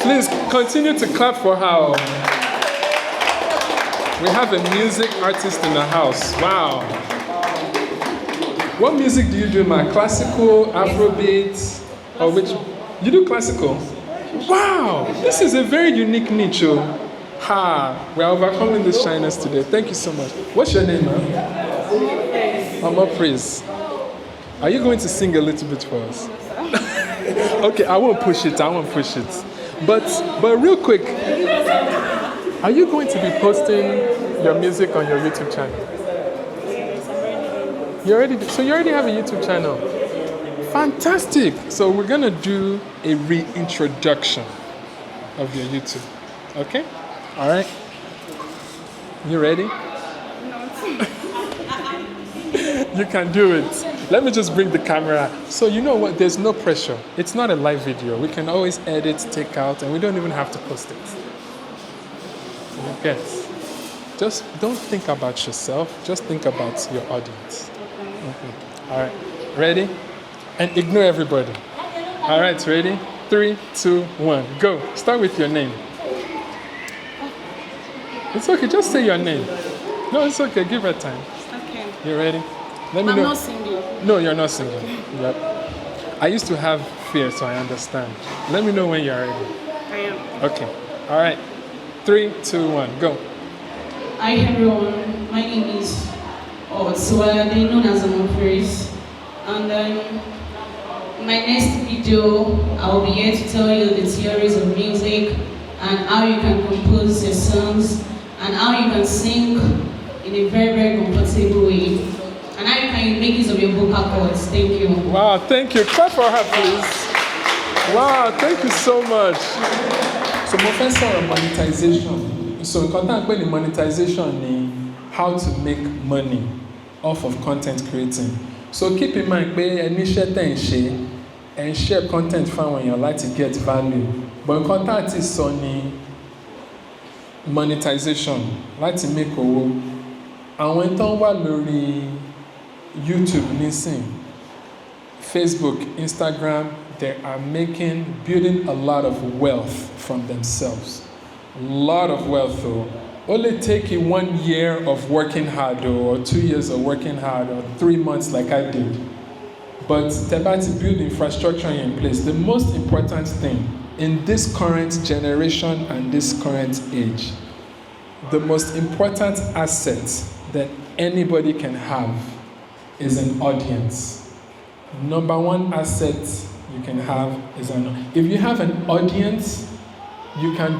Please continue to clap for her. We have a music artist in the house. Wow. What music do you do, man? Classical, Afrobeat, or which? You do classical? Wow. This is a very unique niche. We're overcoming this shyness today. Thank you so much. What's your name, man? Mama Praise. Are you going to sing a little bit for us? Okay, I won't push it. But real quick, are you going to be posting your music on your YouTube channel? You already have a YouTube channel. Fantastic. So we're gonna do a reintroduction of your YouTube. Okay? All right. You ready? You can do it. Let me just bring the camera. So you know what? There's no pressure. It's not a live video. We can always edit, take out, and we don't even have to post it. Yes. Just don't think about yourself. Just think about your audience. Okay. All right. Ready? And ignore everybody. All right. Ready? 3, 2, 1. Go. Start with your name. It's okay. Just say your name. No, it's okay. Give her time. Okay. You ready? Let me know. I'm not singing. No, you're not singing. Yep. I used to have fear, so I understand. Let me know when you're ready. I am. Okay. All right. 3, 2, 1. Go. Hi everyone. My name is Swalade, known as Amopris. And my next video, I will be here to tell you the theories of music and how you can compose your songs and how you can sing in a very, very comfortable way. And how you can make use of your vocal cords. Thank you. Wow, thank you. Clap for her, please. Wow, thank you so much. So, mo fẹ́ sọ̀rọ̀ monetization. So, nǹkan tá à ń pè ní monetization ni how to make money off of content creating. So, keep in mind pé ẹni iṣẹ́ tẹ̀ ń ṣe, ẹ̀ ń share content fáwọn èèyàn láti get value. But nǹkan tá à ti sọ ni monetization láti make owó. Àwọn tó ń wà lórí YouTube, nísìn, Facebook, Instagram, they are building a lot of wealth from themselves. A lot of wealth though. Only take 1 year of working hard or 2 years of working hard or 3 months like I did. But to build infrastructure in place, the most important thing in this current generation and this current age, the most important asset that anybody can have is an audience. Number one asset you can have is if you have an audience, you can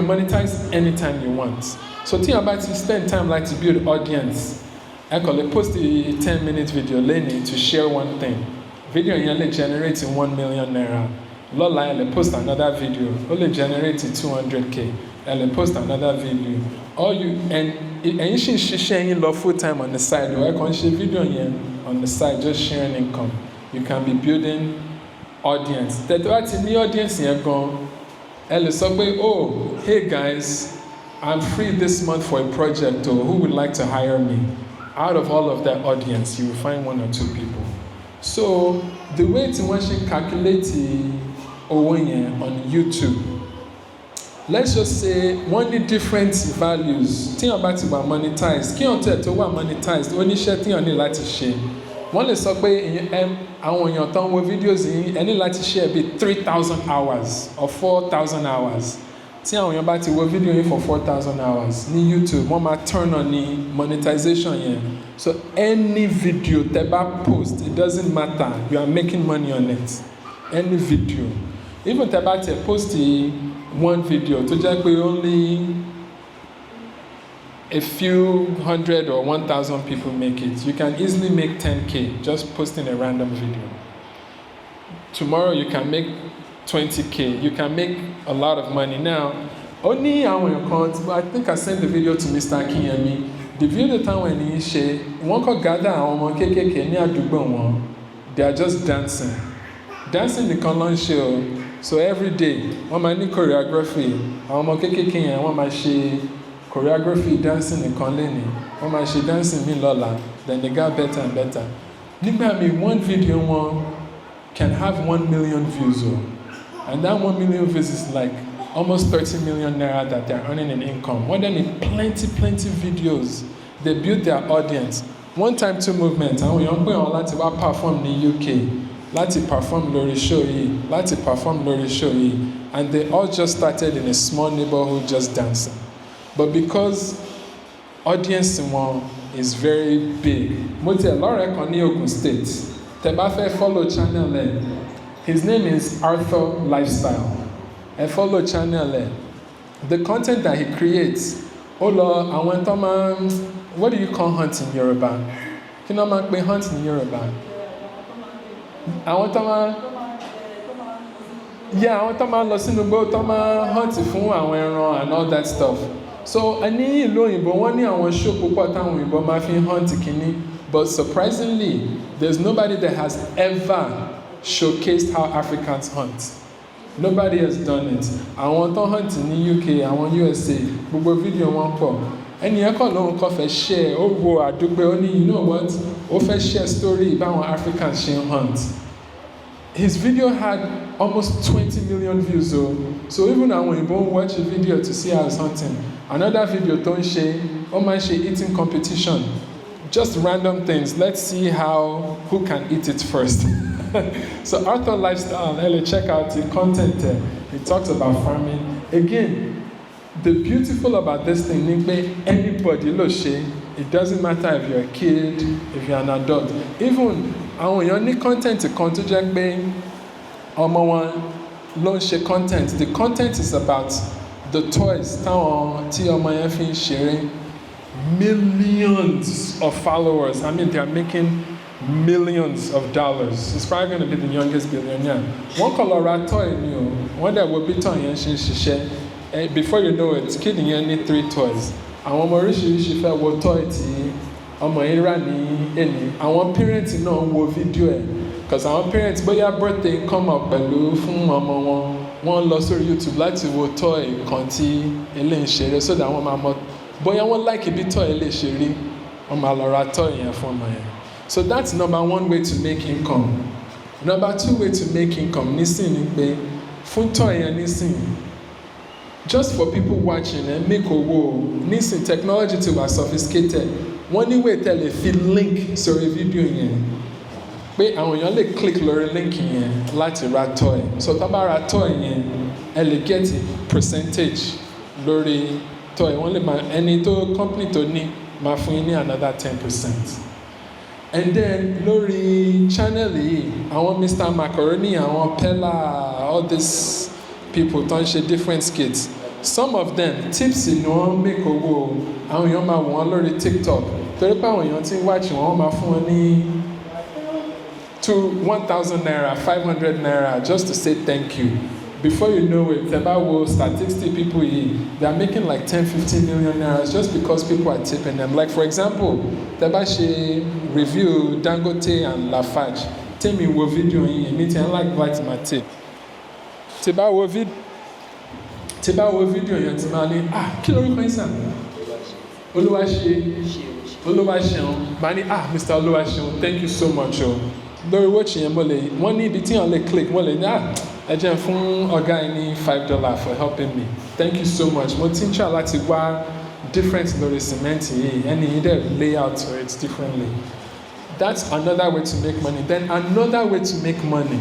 monetize anytime you want. So think about it, spend time like to build audience. I call it post a 10-minute video learning to share one thing. Video only generating 1 million naira. Lola I'll post another video, only generating 200k. I'll post another video. Or you and you sharing love full time on the side, or I can share video on the side, just sharing income. You can be building audience. That what in the audience here gone. Oh, hey guys, I'm free this month for a project, or who would like to hire me? Out of all of that audience, you will find 1 or 2 people. So the way to actually calculate on YouTube, let's just say one the different values. Think about it monetized. Kí on tell to what monetized? Only share thing on the láti share. One lè sọ pé àwọn èèyàn tán wo videos yìí ẹni láti share bí 3,000 hours or 4,000 hours. Tí àwọn èèyàn bá ti wo video yìí for 4,000 hours ní YouTube, wọ́n máa turn on ní monetization yẹn. So any video tẹ́ bá post, it doesn't matter, you are making money on it. Any video. Even tẹ́ bá tẹ́ post one video tó jẹ́ pé only a few hundred or 1,000 people make it, you can easily make 10k just posting a random video. Tomorrow you can make 20k, you can make a lot of money. Now, only I think I sent the video to Mr. Akinyemi. The video time when he share, one could gather on KKK near Dugbon, they are just dancing. Dancing the colon show. So every day, one might need choreography. I'm KKK and one might share choreography dancing in Conleni, or my she dancing in Lola, then they got better and better. Nigga, one video can have 1 million views, and that 1 million views is like almost 30 million naira that they're earning in income. More than plenty videos. They build their audience. One time, 2 movements, and we don't perform in the UK. Láti perform lórí show yìí, láti perform lórí show yìí, and they all just started in a small neighborhood just dancing. But because audience one is very big, mo tell Lore kan ní Ogun State, tẹ́ bá fẹ́ follow channel ẹ̀, his name is Arthur Lifestyle. I follow channel ẹ̀. The content that he creates, ó lọ àwọn tó máa, what do you call hunt in Yoruba? Kí ni wọ́n máa pè hunt in Yoruba? Àwọn tó máa, àwọn tó máa lọ sínú igbó tó máa hunt fún àwọn ẹran and all that stuff. So ní ìlú òyìnbó wọ́n ní àwọn show púpọ̀ táwọn òyìnbó máa fi hunt kìíní, but surprisingly there's nobody that has ever showcased how Africans hunt. Nobody has done it. Àwọn tó hunt ní UK, àwọn USA, gbogbo video wọn pọ̀. Ẹni ẹ̀kọ́ lóhun kọ́ fẹ́ share, ó wo àdúgbò, ó ní, you know what, ó fẹ́ share story báwọn Africans ṣe ń hunt. His video had almost 20 million views, so even àwọn òyìnbó watch a video to see how he's hunting. Another video tó ń ṣe, ó máa ń ṣe eating competition. Just random things. Let's see who can eat it first. So Arthur Lifestyle, check out the content there. He talks about farming. Again, the beautiful about this thing, anybody lo ṣe, it doesn't matter if you're a kid, if you're an adult. Even àwọn èèyàn ní content kan tó jẹ́ pé ọmọ wọn ló ń ṣe content. The content is about the toys tí ọmọ yẹn fi ń ṣeré. Millions of followers. I mean, they're making millions of dollars. He's probably going to be the youngest billionaire. One color toy, one that will be toy and before you know it, kid need 3 toys. Àwọn ọmọ oríṣiríṣi fẹ́ wo toy tí ọmọ yìí rà ní ẹni. Àwọn parents náà wo video ẹ̀, because àwọn parents bóyá birthday come up pẹ̀lú fún ọmọ wọn lọ sórí YouTube láti wo toy kan tí eléyìí ń ṣeré, so that wọ́n máa mọ̀ bóyá wọ́n like bí toy eléyìí ṣe rí. wọ́n máa lọ ra toy yẹn fún ọmọ yẹn. So that's number one way to make income. Number two way to make income nísìnyí ni pé fún toy yẹn nísìnyí, just for people watching and make owó nísìnyí technology ti wà sophisticated. Wọ́n ní way tẹ́lẹ̀ fi link sórí fídíò yẹn pé àwọn èèyàn lè click lórí link yẹn láti ra toy. So tá bá ra toy yẹn ẹ lè get percentage lórí toy. Wọ́n lè máa ẹni tó company tó ní máa fún yín ní another 10%. And then lórí channel yìí àwọn Mr. Macaroni, àwọn Pella, all these people tó ń ṣe different skits. Some of them tips ni wọ́n make owó. Àwọn èèyàn máa wò wọ́n lórí TikTok torí pé àwọn èèyàn tí ń watch wọ́n máa fún wọn ní 1,000 naira, 500 naira just to say thank you. Before you know it, tẹ́ bá wo statistic people yìí, they are making like 10-15 million naira just because people are tipping them. Like for example, tẹ́ bá ṣe review Dangote and Lafarge, tẹ́mi wo video yìí, èmi tí I like my tip. Tẹ́ bá wo video yẹn tí máa ní, kí lorúkọ yín sàn? Olúwaṣeun. Máa ní, Mr. Olúwaṣeun, thank you so much. Lórí watch yẹn mo lè, wọ́n ní ibi tí wọ́n lè click, wọ́n lè ní, ẹ jẹ́ fún ọ̀gá yín ní $5 for helping me. Thank you so much. Mo ti ń try láti wá different lórí cement yìí, ẹni yìí dẹ̀ lay out for it differently. That's another way to make money. Then another way to make money.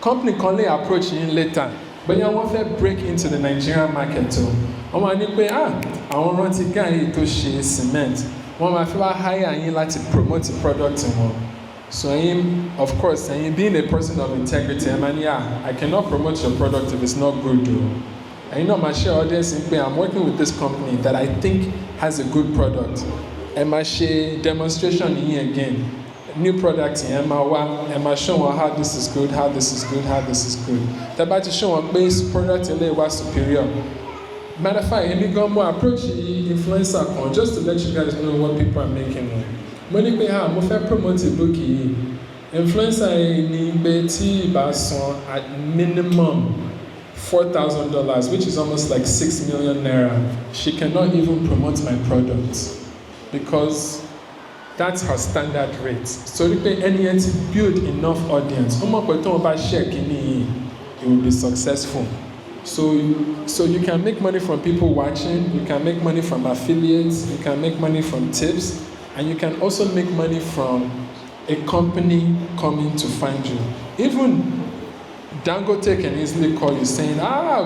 Company kan lè approach yín later, bóyá wọ́n fẹ́ break into the Nigerian market o. Wọ́n máa ní pé, àwọn rántí guy yìí tó ṣe cement. Wọ́n máa fi wá hire yín láti promote the product wọn. So of course, being a person of integrity, I cannot promote your product if it's not good. And my share audience, I'm working with this company that I think has a good product. And my share demonstration here again, new product and my show how this is good, how this is good, how this is good. That about to show on base product was superior. Matter of fact, I'm going to approach the influencer just to let you guys know what people are making. Mo ní pé mo fẹ́ promote book yìí. Influencer yìí ní pé tí ìbá san at minimum $4,000, which is almost like 6 million naira. She cannot even promote my product because that's her standard rate. So if any to build enough audience, it will be successful. So you can make money from people watching, you can make money from affiliates, you can make money from tips, and you can also make money from a company coming to find you. Even Dangote can easily call you saying,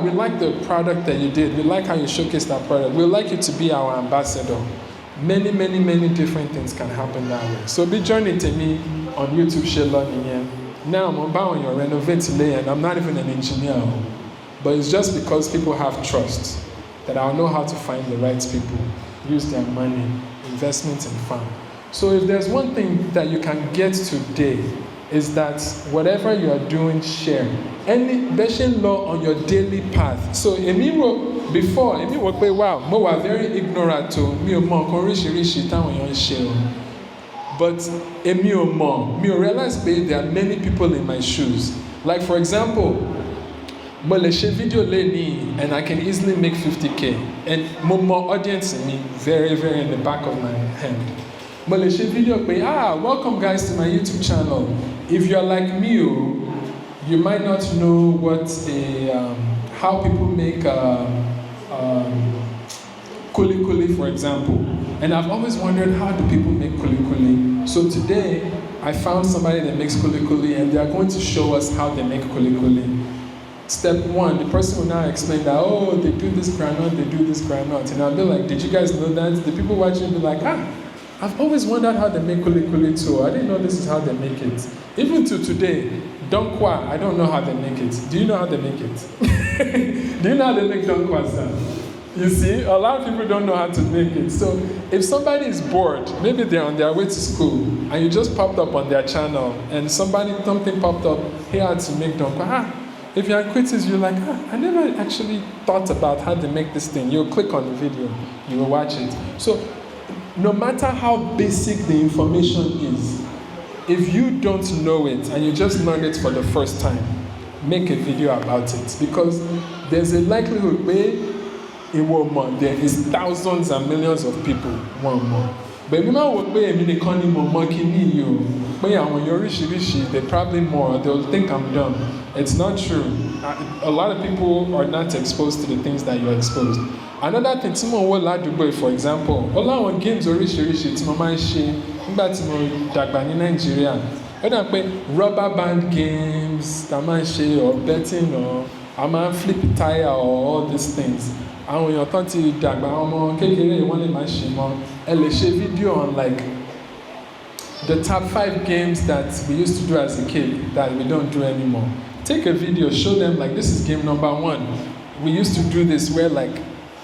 we like the product that you did. We like how you showcased that product. We'd like you to be our ambassador. Many, many, many different things can happen that way. So be joining to me on YouTube, share learning here. Now I'm about to renovate today, and I'm not even an engineer. But it's just because people have trust that I'll know how to find the right people, use their money, investments in farm. So if there's one thing that you can get today, is that whatever you are doing, share. Any bashing law on your daily path. So before, wow, mo were very ignorant to me o mo nkan oríṣiríṣi táwọn èèyàn share. But me realize there are many people in my shoes. Like for example, mo lè ṣe video lẹ́ni and I can easily make 50k. And more audience in me, very, very in the back of my hand. Mo lè ṣe video pé, welcome guys to my YouTube channel. If you're like me, you might not know what how people make kuli kuli, for example. And I've always wondered, how do people make kuli kuli? So today, I found somebody that makes kuli kuli, and they are going to show us how they make kuli kuli. Step one, the person will now explain that, they do this groundnut, they do this groundnut. And I'll be like, did you guys know that? The people watching will be like, I've always wondered how they make kuli kuli too. I didn't know this is how they make it. Even to today, donkwa, I don't know how they make it. Do you know how they make it? Do you know how they make donkwa, sir? You see, a lot of people don't know how to make it. So if somebody is bored, maybe they're on their way to school, and you just popped up on their channel, and something popped up, here how to make donkwa. If you're quitters, you're like, I never actually thought about how to make this thing. You'll click on the video, you will watch it. So no matter how basic the information is, if you don't know it and you just learned it for the first time, make a video about it. Because there's a likelihood where there is thousands and millions of people want more. But mi máa wò pé èmi nìkan ni mo mọ kíní yìí o. Pé àwọn èèyàn oríṣiríṣi, they probably more, they'll think I'm dumb. It's not true. A lot of people are not exposed to the things that you're exposed. Another thing, tí mo wò ládùúgbò, for example, ó láwọn games oríṣiríṣi tí mo máa ń ṣe nígbà tí mo dàgbà ní Nigeria. Ó dà pé rubber band games tá máa ń ṣe, or betting, or a máa ń flip tire, or all these things. Àwọn èèyàn tán ti dàgbà, àwọn ọmọ kékeré wọ́n lè máa ṣe mọ́. Ẹ lè ṣe video on like the top 5 games that we used to do as a kid that we don't do anymore. Take a video, show them like this is game number 1. We used to do this where like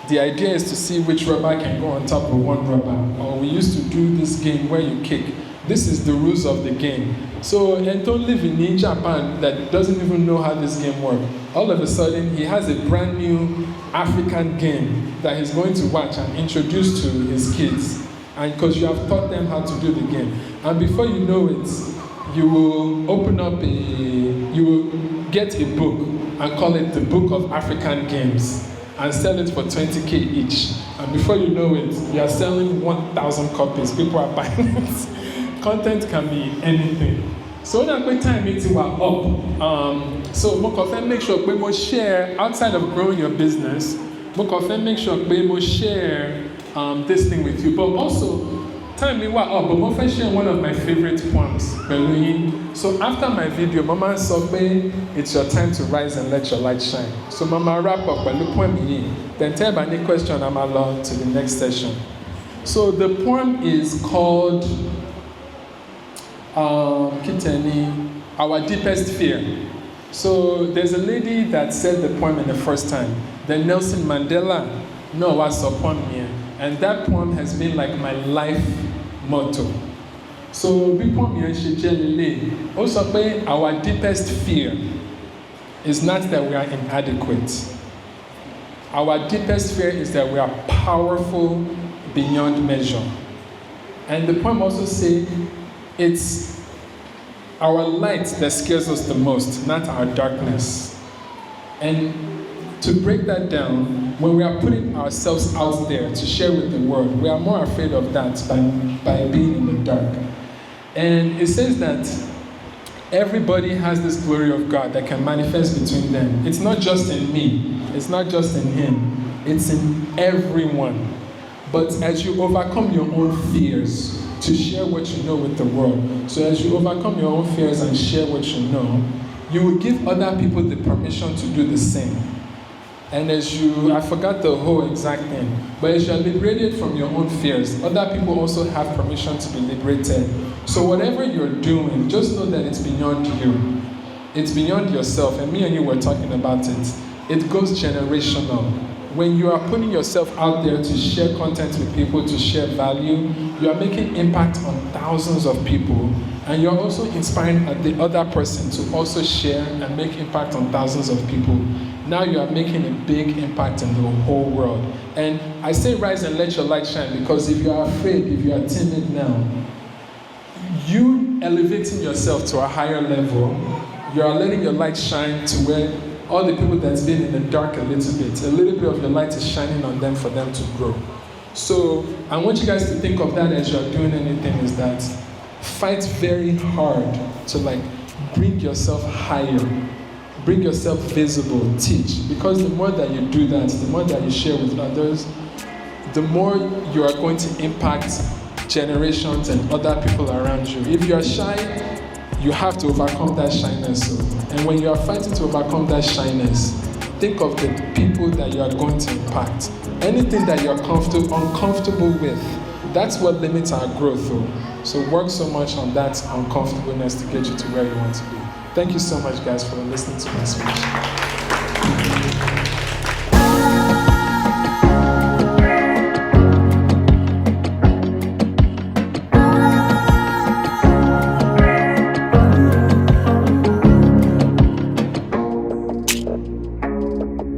the idea is to see which rubber can go on top of one rubber. Or we used to do this game where you kick. This is the rules of the game. So Anton living in Japan that doesn't even know how this game works. All of a sudden he has a brand new African game that he's going to watch and introduce to his kids. And because you have taught them how to do the game. And before you know it, you will open up you will get a book and call it the Book of African Games and sell it for 20K each. And before you know it, you are selling 1,000 copies. People are buying it. Content can be anything. So that quick time meeting we're up. So mo kàn fẹ́ make sure pé mo share outside of growing your business. Mo kàn fẹ́ make sure pé mo share this thing with you. But also, time me what up, but mo fẹ́ share one of my favorite poems pẹ̀lú yín. So after my video, Mama sọ pé it's your time to rise and let your light shine. So Mama wrap up pẹ̀lú poem yìí. Then tell me any question, I'm allowed to the next session. So the poem is called Kiteni, Our Deepest Fear. So there's a lady that said the poem in the first time. Then Nelson Mandela, no, was a poem here. And that poem has been like my life motto. So bí poem yẹn ṣe jẹ́ lélẹ̀, ó sọ pé our deepest fear is not that we are inadequate. Our deepest fear is that we are powerful beyond measure. And the poem also says it's our light that scares us the most, not our darkness. And to break that down, when we are putting ourselves out there to share with the world, we are more afraid of that by being in the dark. And it says that everybody has this glory of God that can manifest between them. It's not just in me, it's not just in him, it's in everyone. But as you overcome your own fears to share what you know with the world, so as you overcome your own fears and share what you know, you will give other people the permission to do the same. And as I forgot the whole exact thing, but as you're liberated from your own fears, other people also have permission to be liberated. So whatever you're doing, just know that it's beyond you. It's beyond yourself, and me and you were talking about it. It goes generational. When you are putting yourself out there to share content with people, to share value, you are making impact on thousands of people, and you're also inspiring the other person to also share and make impact on thousands of people. Now you are making a big impact in the whole world. And I say rise and let your light shine because if you are afraid, if you are timid now, you elevating yourself to a higher level, you are letting your light shine to where all the people that's been in the dark a little bit of your light is shining on them for them to grow. So I want you guys to think of that as you're doing anything, is that fight very hard to bring yourself higher. Bring yourself visible, teach. Because the more that you do that, the more that you share with others, the more you are going to impact generations and other people around you. If you are shy, you have to overcome that shyness. And when you are fighting to overcome that shyness, think of the people that you are going to impact. Anything that you're uncomfortable with, that's what limits our growth. So work so much on that uncomfortableness to get you to where you want to be. Thank you so much, guys, for listening to my speech.